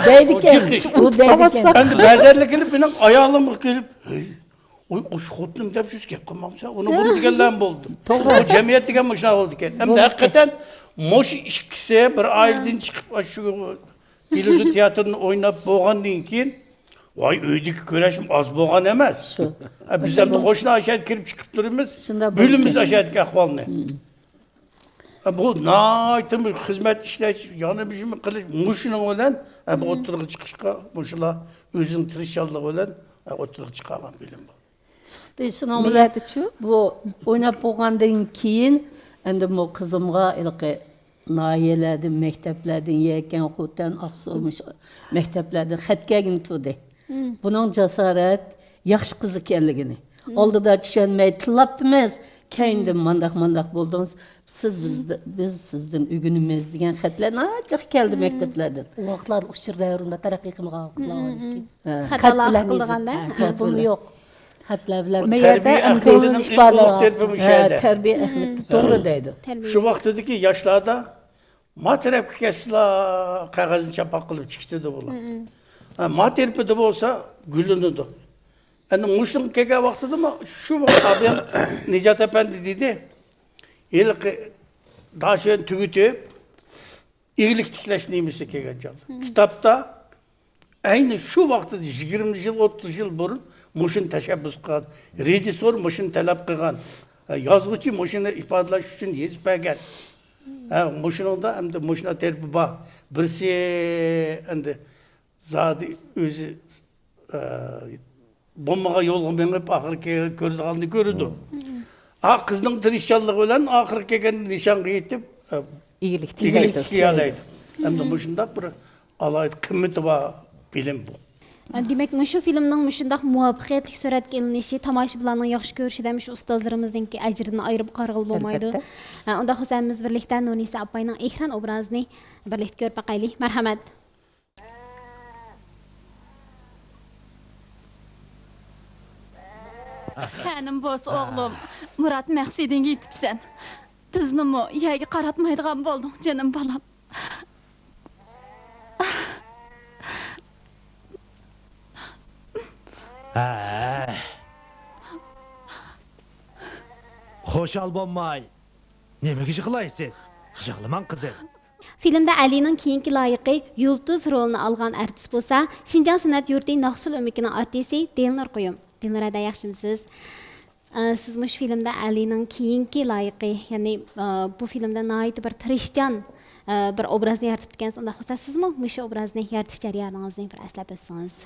Deydiken, bu deydiken. Ben de benzerlik gelip benim ayağıma gelip o şu kotnum da bir şey kılmam sen. Onu bunu diyenler oldu. O cemiyet diken moşuna oldu ki. Hem de hakikaten moş işkisi bir aileden çıkıp şu Dilüzü tiyatrını oynap boğandan keyin vay öydeki köreşim az boğan emez. Biz hem de hoşuna aşağı kirip çıkıp durumuz. Bölümümüz aşağıdaki ahvalını. Bu naytım hizmet işleş, yanı bir şey mi kılıç, muşunun olan, bu oturuq çıkışka, muşula özün tırışallığı olan, oturuq çıkalan bölüm bu. Çıktı, şuna bileti şu, bu oynap boğandan keyin, endi bu kızımga ilqi nahiyelerden, mekteplerden, yeken, xutan, aksomuş mekteplerden xatgagin tudi. Bunun cesaret, yaxşı kız ekanligini. Oldida tushunmay tillabdimiz. Keyin mandaq bo'ldingiz. Biz sizdan o'ginimiz degan xatlar nachiq keldi mekteplardan. Vaqtlar uçur davrında taraqqiy qilgan Xatalar qilganda. Bunu yo'q. Xatlar bilan Terbiye ahlakının en uluq terbiye müşahede. Terbiye ahlakı to'g'ri deydi. Şu vaxtdaki yaşlarda materap kesla kağızın çapak kılıp çıktı da bular. Materap da olsa gülünüdü. Yani muşlum keke vaxtıda mı şu vaxt abim Necat Efendi dedi. İlk daha şöyle tügütüp iyilik tikleşneymişse keken çaldı. Kitapta aynı şu vaxtda 20 yıl 30 yıl burun muşun teşebbüs kılgan, rejissor muşun talep kılgan, yazgıcı muşunu ifadalaş için yetişpegen. Muşunun da hem de muşuna terbiye var. Birisi endi zadi özü bombaga yolga menip ahirki göz aldığını görüdü. Kızның tırışçallığı olan ahir kegen nişanға yetip İyilik tikiyalaydı. Hem de muşunda bir alaydı kıymeti var bilim bu. Demek şu filmning mushundaq muvaffaqiyatli suratga ilinishi tomoshabinlarning yaxshi ko'rishida shu ustozlarimizningki ajrini ayirib qarg'il bo'lmaydi. Unda xosamiz birlikda Nunisa apayning ekran obrazini birlikda ko'rib baqaylik. Marhamat. Hänim bos oğlum, Murat Məqsidinge yetipsen. Biznimi yayga qaratmaydigan boldun canım balam. Xo'shal bo'lmay. Nimaga yig'laysiz? Yig'lamang qizim. Filmda Alining keyingi loyiqi yulduz rolini olgan artist bo'lsa, Shinjon san'at yurti Naqsul Umikining artisti Dilnur Quyum. Dilnurada yaxshimisiz? Siz mush filmda Alining keyingi loyiqi, ya'ni bu filmda nihoyat bir tirishchan bir obrazni yaratib ketgansiz. Unda xo'sa sizmi mush obrazni yaratish jarayoningizni bir eslab o'tsangiz?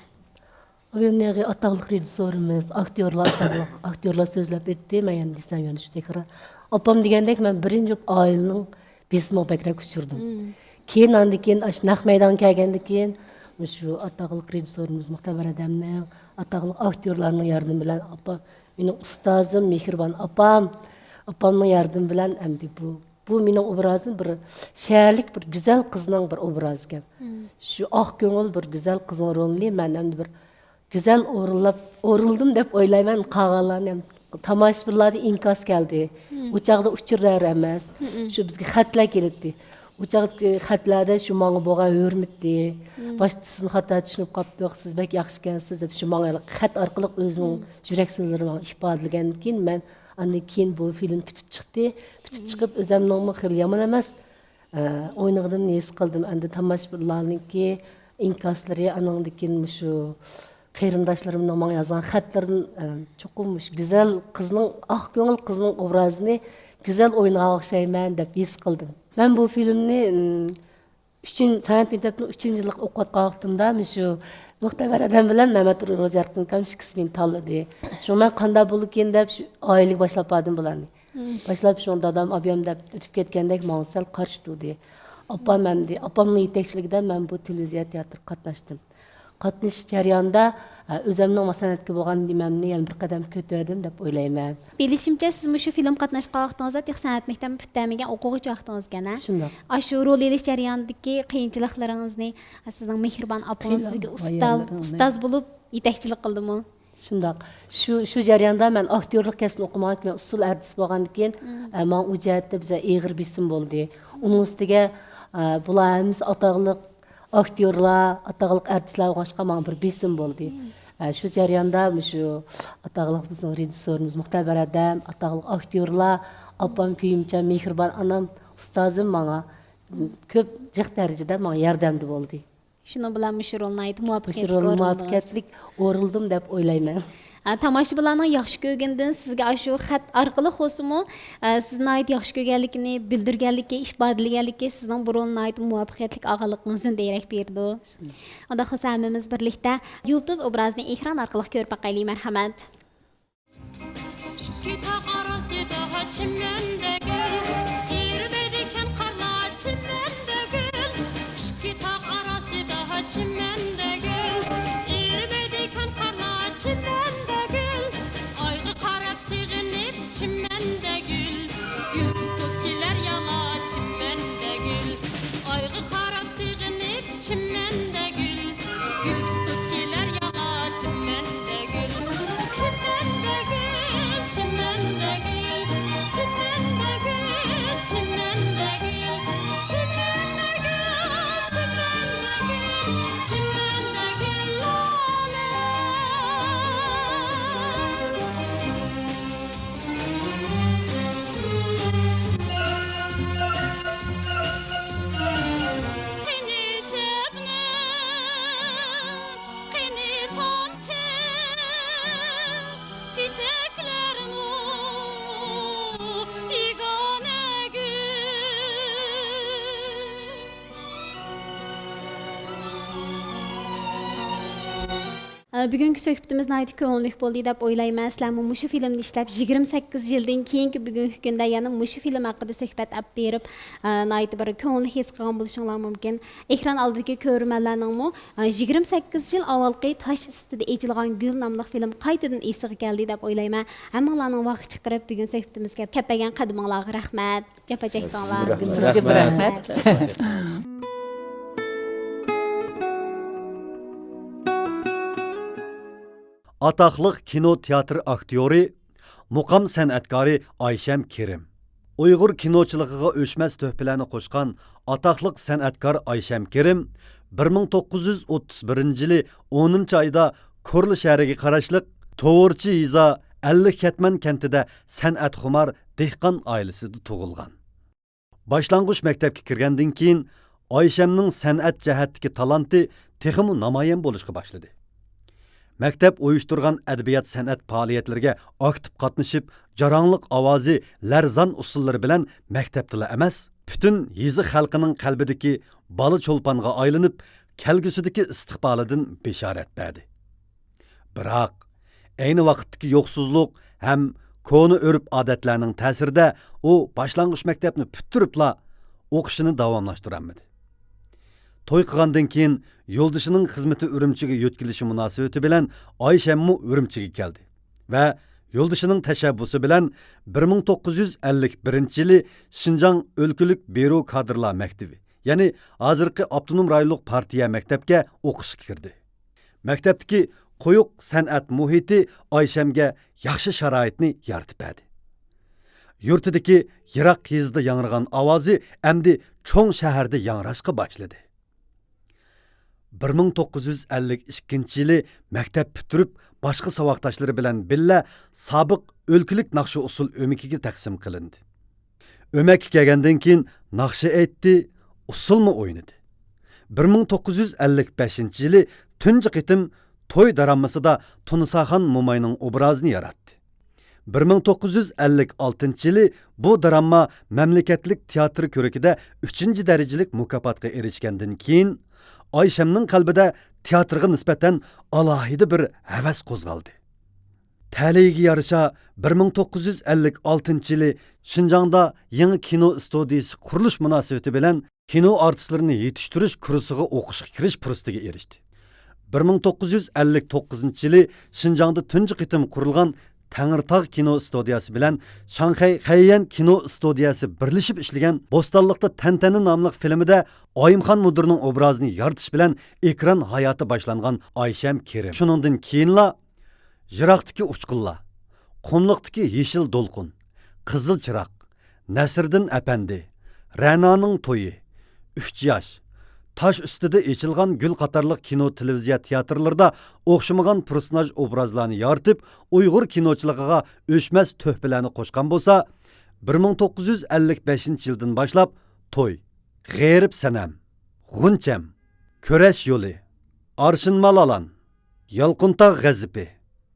Önemli ataqlıq rejissorimiz, aktyorlar sözləb etdi. Mən yəni desəm yəni şu tekrar. Apam degəndək mən birinci ailənin besimi bəkrak uçurdum. Keyin andikin aş naq meydan gəlgəndə keyin şu ataqlıq rejissorimiz Muxtabar Adamның, ataqlıq aktyorlarning yardımı bilan apa mening ustozim Mehriban apamning yardımı bilan əmdi bu mening obrazım bir şəhərlik bir gözəl qızning bir obrazı ekan. Şu aq көңіл bir gözəl qızning rolini mən əmdi bir güzel oruldım dep oylayman qağalarım. Tomoshabinlarda inkas geldi. Uçaqda uçurlar emas. Şu bizga xatlar keldi. Uçaqdagi xatlarda şu manga bo'lgan hurmatdi. Boshda sizni xato tushunib qopdik, siz bek yaxshi ekansiz deb şu manga xat orqali o'zining yurak so'zlarini ifodalagan keyin men andan keyin bu film bitib chiqdi. Bitib chiqib o'zimning xil yomon emas. O'ynag'dim, nes qildim. Endi tomoshabinlarningki inkaslari andan keyin şu Qeyrindaşlarımın bana yazan xatların çoxumuş güzel qızның, aq көңіл qızның obrazını güzel oynağa oxşayman deb his qildim. Ben bu filmni san'at maktabini 3-yillik o'qiyotgan vaqtimda shu muxtabar adam bilan Mehmet Ro'zarqin ikkalamiz meni tanladi. Shu men qanday bo'larkan deb shu oilaga boshlab bordim bularni. Boshlab shu dadam abam deb o'tib ketgandek menga sal qarshi turdi. Opamning yetakchiligida men bu televiziya teatr qatnashdim. Qatnash jarayonida o'zimning san'atga bo'lgan nimamni yana bir qadam ko'tardim deb o'ylayman. Bilishimcha siz shu film qatnashgan vaqtingizda Texas san'at maktabi bitirmagan o'quvchi vaqtingiz ekan. Shundoq. Shu rol elish jarayonidagi qiyinchiliklaringizni sizning mehribon opangiz sizga ustoz bo'lib yetakchilik qildimi? Shundoq. Shu jarayonda men aktyorlik kasbini o'qimagan, usul artist bo'lgandan keyin men u jihatda bizga ig'ir bisim bo'ldi. Uning ustiga bularimiz ataqliq aktyorlar, ataqliq artistlar boshqa men bir bisim bo'ldi. Shu jarayonda shu ataqliq bizning rejissyorimiz Muxtabar adam, ataqliq aktyorlar, opam kuyimcha mehribon anam, ustozim menga ko'p jiq darajada menga yordamda bo'ldi. Shuning bilan shu rolni aytib muvaffaqiyatlik o'rildim deb o'ylayman. Tomoshabinlarning yaxshi ko'rgandan sizga shu xat orqali xo'simi sizni ayt yaxshi ko'rganligini bildirganlikka, ifodalaganlikka sizning bu rolni aytib muvaffaqiyatlik og'aliqingizni darak berdi. Unda xo'sa hammamiz birlikda yulduz obrazini ekran orqali ko'rib boqaylik, marhamat. Bugungi suhbatimiz nayt ko'ngillik bo'ldi deb o'ylayman. Sizlarni mushu filmni ishlab 28 yildan keyingi bugungi kunda yana mushu film haqida suhbat olib berib, nayt bir ko'ngilli his qilgan bo'lishinglar mumkin. Ekran oldidagi ko'rmanlarning 28 yil avvalgi Tosh ustida echilgan gul nomli film qaytadan esiga keldi deb o'ylayman. Hammalarning vaqt chiqarib bugun suhbatimizga kapagan qadaminglarga rahmat. Gapajaqlar. Sizga rahmat. Ataqlıq kino teatr aktyori, muqam sənətkari Ayşəm Kerim. Uyğur kinoçuluğuna öşməz töhfələrini qoşqan ataqlıq sənətkar Ayşəm Kerim 1931-ci 10-cu ayda Korlu şəhəriga qarashliq Tovorchi Yiza 50 Ketman kentida sənətxumar dehqon oilasida tug'ilgan. Boshlang'ich maktabga kirgandan keyin Ayşəmning sənət jihatdagi talanti texmi namoyon bo'lishga boshladi. Maktab uyushturgan adabiyot san'at faoliyatlariga aktiv qatnashib, jarangliq ovozi, larzon usullari bilan maktabdala emas, butun yezi xalqining qalbidagi bola cho'lponga aylanib, kelgusidagi istiqbolidan bishorat berdi. Biroq, ayni vaqtdagi yo'qsizlik ham koni urf odatlarning ta'sirida u boshlang'ich maktabni bitiribla o'qishini davomlashtirolmadi. To'y qilgandan keyin yo'ldoshining xizmati Urumchiga yo'tkilishi munosabati bilan Ayşemmu Urumchiga keldi va yo'ldoshining tashabbusi bilan 1951-yili Şinjan o'lkalik Bero kadrlar maktabi, ya'ni hozirgi Abdunum rayonlik partiya maktabga o'qishga kirdi. Maktabdagi qo'yiq san'at muhiti Ayşemga yaxshi sharoitni yaratib berdi. Yurtidagi yiroq yezda yangragan ovozi endi cho'ng shaharda yangrashga boshladi. 1952-yili maktab bitirib, boshqa savoqdoshlari bilan billa sobiq o'lkalik naqshi usul o'makiga taqsim qilindi. O'mak kelgandan keyin naqshi aytdi, usulmi o'ynadi. 1955-yili tunji qitim to'y daramasida Tunisaxon Mo'mayning obrazini yaratdi. 1956 yılı bu drama memleketlik tiyatr körükide 3. derecelik mukafotga erişkenden keyin Ayşemning qalbida teatrga nisbatan alohida bir havas qo'zg'aldi. Ta'ligiga yarasha 1956 yılı Şinjangda yangi kino studiyasi qurilish munosabati bilan kino artistlarini yetiştirish kursiga o'qishga kirish fursatiga erishdi. 1959 yılı Şinjangda tunji qitim qurilgan Tangirtog' kino studiyasi bilan Shanxay Xayyan kino studiyasi birlashib ishlagan Bo'stonliqda Tantana nomli filmida Oyimxon mudirning obrazini yaratish bilan ekran hayoti boshlangan Aysham Kerim. Shuningdan keyinla Yiroqdagi uchqunlar, Qumliqdagi yeshil do'lqin, Qizil chiroq, Nasriddin apandi, Ra'noning to'yi, 3 yosh, Taş ustida echilgan gul qatorliq kino televiziya teatrlarida o'xshamagan personaj obrazlarni yaratib, Uyg'ur kinochiligiga o'chmas to'hpalarni qo'shgan bo'lsa, 1955 yildan boshlab To'y, G'erib sanam, G'uncham, Ko'rash yo'li, Arshin Malalan, Yolqintog' g'azibi,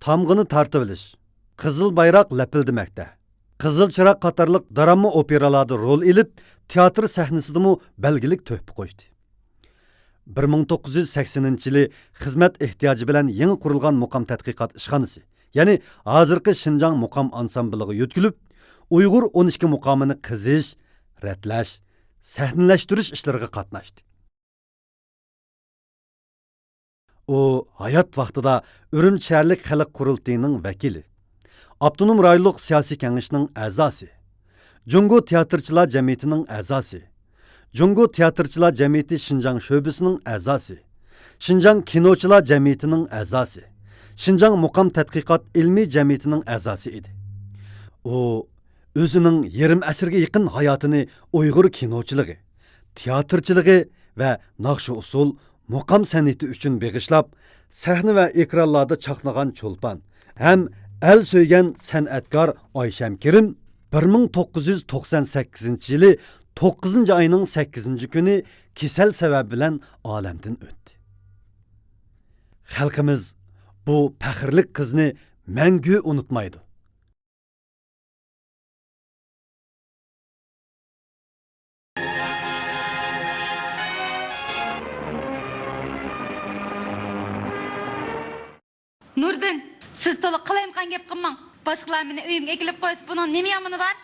Tamg'ini tartib olish, Qizil bayroq lapildimakda, Qizil chiroq qatorliq drama operalarda rol elib, teatr sahnasidami belgilik to'hpa qo'shdi. 1980 yılı xizmat ehtiyoji bilan yangi qurilgan muqam tadqiqot ishxonasi, ya'ni hozirgi Şinjang muqam ansambliga yo'tkilib, Uyg'ur 12 muqamini qizish, ratlash, sahnalashtirish ishlariga qatnashdi. U hayot vaqtida Urumchi shaharlik xalq qurultiyining vakili, Abdunum rayonlik siyosiy kengashining a'zosi, Jungo teatrchilar jamiyatining a'zosi, Jungo Teatrchilar Jamiyati Şinjang sho'basining a'zosi, Şinjang Kinochilar Jamiyatining a'zosi, Şinjang Muqam Tadqiqot ilmiy jamiyatining a'zosi edi. U o'zining yarim asrga yaqin hayotini Uyg'ur kinochiligi, teatrchiligi va naqshi usul muqam san'ati uchun beg'ishlab, sahna va ekranlarda chaqnagan cho'lpon ham el so'ygan san'atkor Aysham Kerim 1998 yılı 9 ayının 8 günü kesel sebep bilen alemden öttü. Halkımız bu pəxirlik kızını məngü unutmaydı. Nurdin, siz to'liq qilayimqan gap qilmang. Boshqalar meni uyimga kelib qo'ysa, buning nima yomoni bor?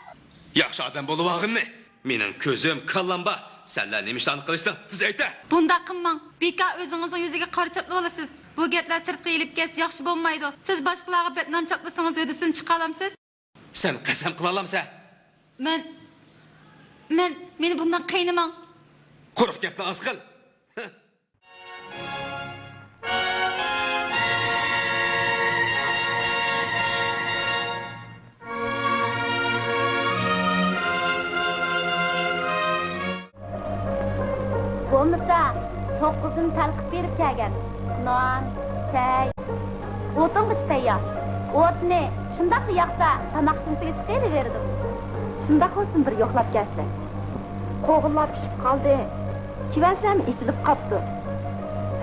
Yaxshi odam bo'lib og'inni. Mening ko'zim, kallam bor. Senlar nima ishlarni qilishdan ayta. Bunda qilmang. Beka o'zingizning yuziga qora chapli olasiz. Bu gaplar sirtqa elib ketsa yaxshi bo'lmaydi. Siz boshqalarga betnom chaplasangiz o'disini chiqa olamsiz. Sen qasam qila olamsan? Meni bundan qiynamang. Quruq gapni oz qil. Bo'lmasa, 9'ını talqib berib kelgan. Non, çay, o'ting'ich tayyor. O'tni shundoq yoqsa, tamoq sinsiga chiqaverdim. Shundoq olsin bir yo'qlab kelsa. Qo'g'inlar pishib qoldi. Kivasam ichilib qopdi.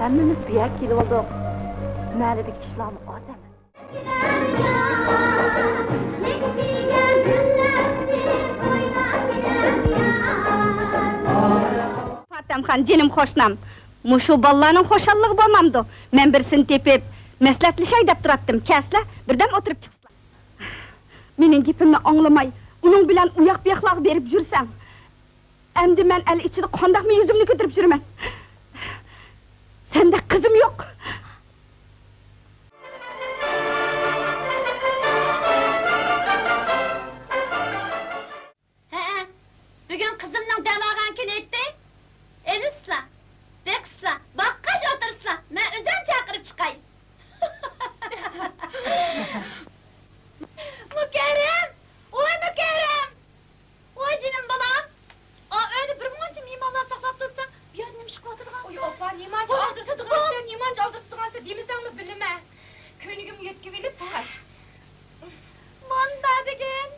Hammamiz bu yoqqa kelib oldik. Mahalladagi ishlarni odam. Fatamxon jinim xo'shnam. Mushu bolalarning xo'shalligi bo'lmamdi. Men birsini tepib, maslahatlashay deb turatdim. Kaslar birdan o'tirib chiqdilar. Mening gapimni anglamay, uning bilan uyoq-buyoqlar berib yursam, endi men el ichida qandaqmi yuzimni ko'tarib yuraman. Senda qizim yo'q. Bugun qizimning dam olgan kuni edi. Elisla, beqisla, baqqash o'tirsla. Men o'zim chaqirib chiqay. Mukarram! Oy Mukarram! Oy jinim bolam. Öyle bir muncha mehmonlar saqlab tursa, bu yer nima ish qiladigan? Oy opa, nimancha o'ldirtirdigan, nimancha o'ldirtirgansa demasangmi bilaman. Ko'nglim yetkib elib chiqay. Monda degan.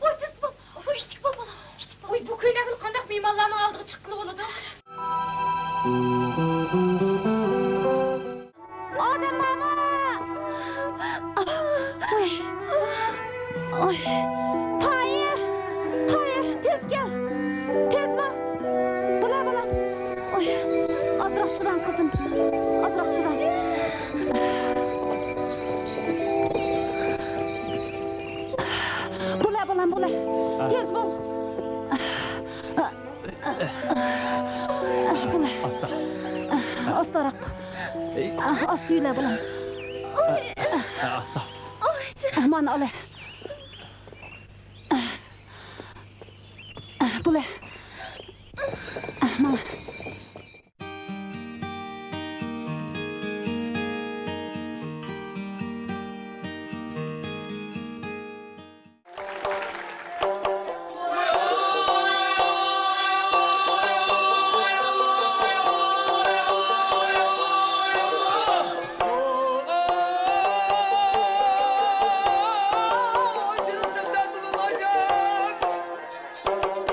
Oy tez bol. Oy ishtik bol bolam. Oy bu ko'ylakni qanday mehmonlarning oldiga chiqib bo'ladi? Odam mama! Azırak çıdan kızım. Azırak çıdan. Bula balam bula. Tez bul. Bula. Asta. Astarak. Ast yüyle balam. Asta. Aman ale. Bula. Mama.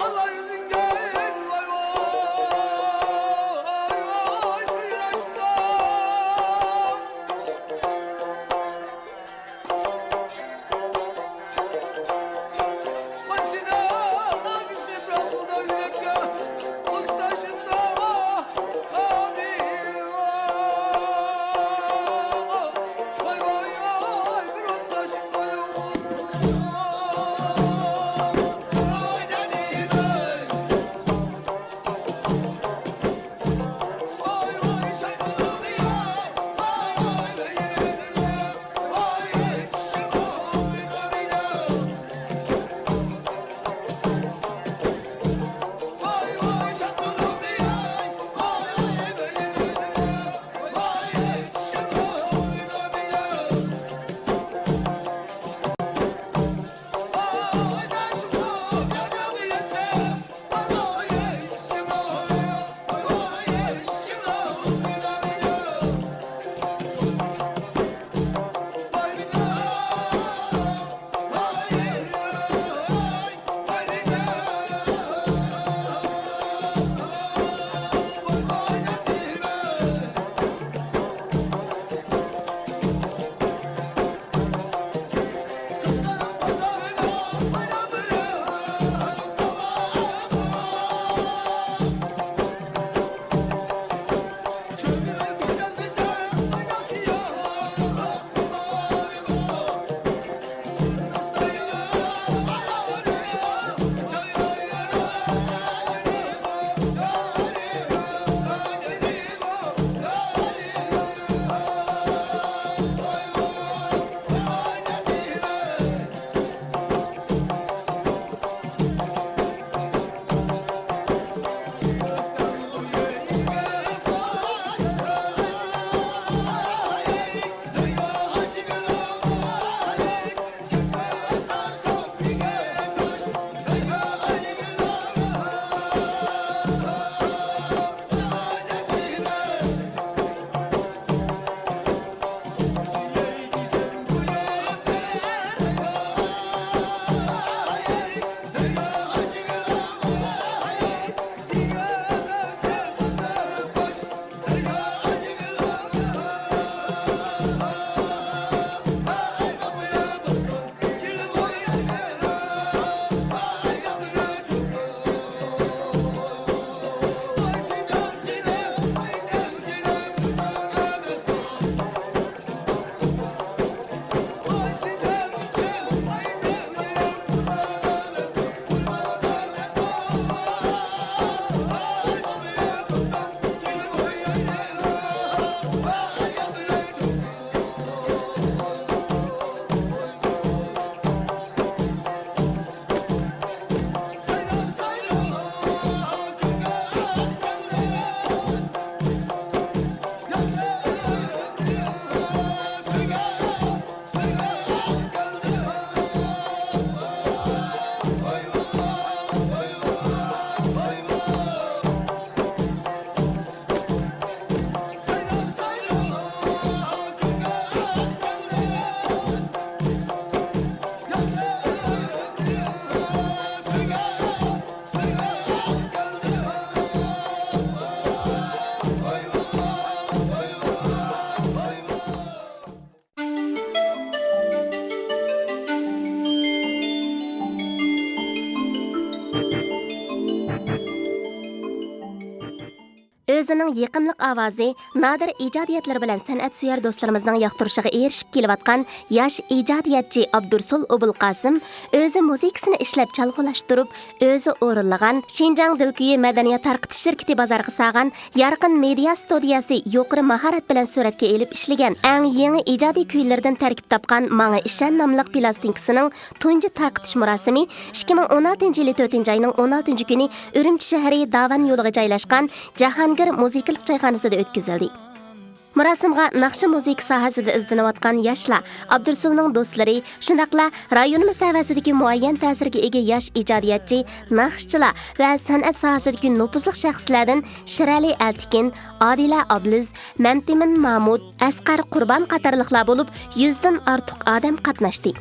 Allah yüzün Özünün yıqımlıq avazi, nadir ijadiyyatları bilan san'at dostlarımızın yoqtirishiga erishib kelayotgan yosh ijodiyatchi Abdursul Obulqasim o'zi muzikasini ishlab chalg'ulashtirib, o'zi o'rinlagan Xinjiang Dilkuyi madaniyat tarqitish shirkati bozorga sag'an Yarqin media studiyasi yuqori mahorat bilan suratga elib ishlagan eng yangi ijodiy kuylardan tarkib topgan Manga Ishan nomli plastinkasining tunji tarqitish murosimi 2016 yili 4 oyning 16 kuni Urumchi shahri Davan yo'liga joylashgan Jahongir muzikalik choyxonasida o'tkazildi. Murosimga naqshi musiqa sohasida izlanayotgan yoshlar, Abdursulning do'stlari, shundaqla rayonimiz tavasidagi muayyan ta'sirga ega yosh ijodiyatchi, naqshchilar va san'at sohasidagi nufuzli shaxslardan Shirali Altikin, Adila Abliz, Mamtimin Mahmud, Asqar Qurbon qatorliqlar bo'lib, 100 dan ortiq odam qatnashdi.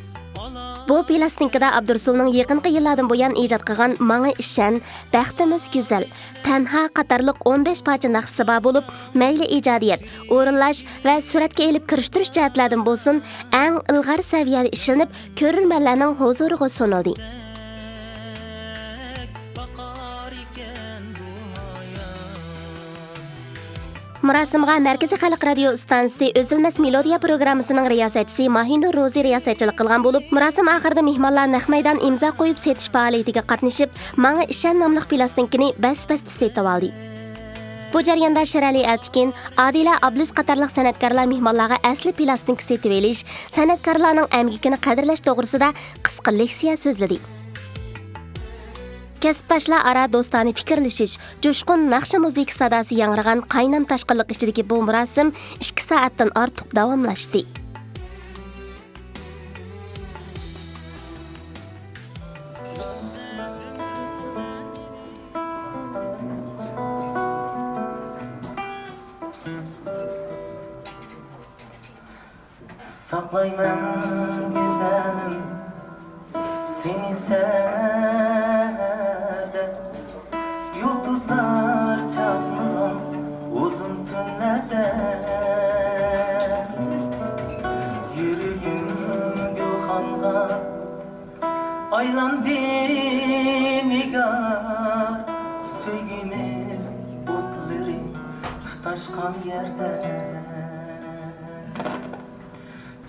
Bu plastinkada Abdursulning yaqinqi yillardan buyon ijod qilgan Manga Ishan, Baxtimiz Güzel, Tanha qatorliq 15 parcha naqshi bor bo'lib, mayli ijodiyat, o'rinlash va suratga elib kirishtirish jihatlardan bo'lsin, eng ilg'or saviyada ishlanib, ko'rurmanlarning huzuriga sunildi. Murosimga Markaziy xalq radio stansiyasi O'zilmas melodiya programmasining riyosatchisi Mahinur Ro'zi riyosatchilik qilgan bo'lib, murosim oxirida mehmonlar naq maydon imzo qo'yib setish faoliyatiga qatnashib, Manga Ishan nomli plastinkani bas-basta setib oldi. Bu jarayonda Shirali Altikin, Adila Abliz qatorliq san'atkorlar mehmonlarga asli plastink setib olish, san'atkorlarning amgikini qadrlash to'g'risida qisqa leksiya so'zladi. Kasbdoshlar ara do'stona fikrlashish, jo'shqin naqshi musiqa sadosi yangragan qaynam tashqinliq ichidagi bu murosim 2 soatdan ortiq davomlashdi. Saklayman güzelim seni serde, yıldızlar çarpmadan uzun tünlerde. Yüreğim gülhanğa aylandı nigar, sevgimiz otları tutaşkan yerde.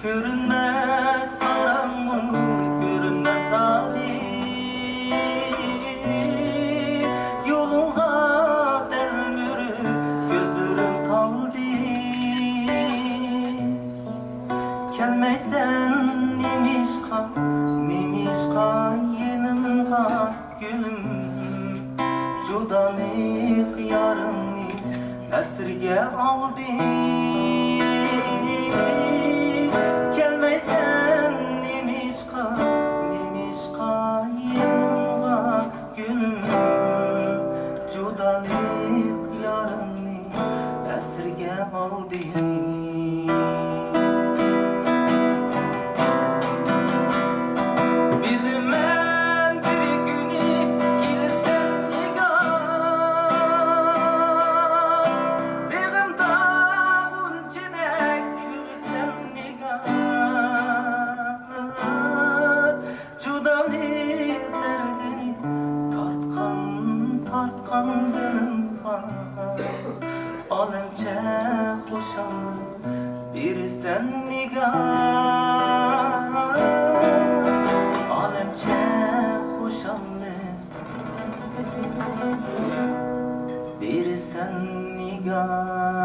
Görünmez karanlık, görünmez zalim, yoluna telmürüp gözlerim kaldı. Gelmeysen nemişka yanımga gülüm, judalık yarını esirge aldı. Gelmeysen nemişka yanımga gülüm, judalık yarını esirge aldı. Bilmem bir günü gelirsen nigar, benim dağın içine külsen nigar. Judalık derdini tartkan benim var. Alemçe hoşanlı bir sen nigar. Alemçe hoşanlı bir sen nigar.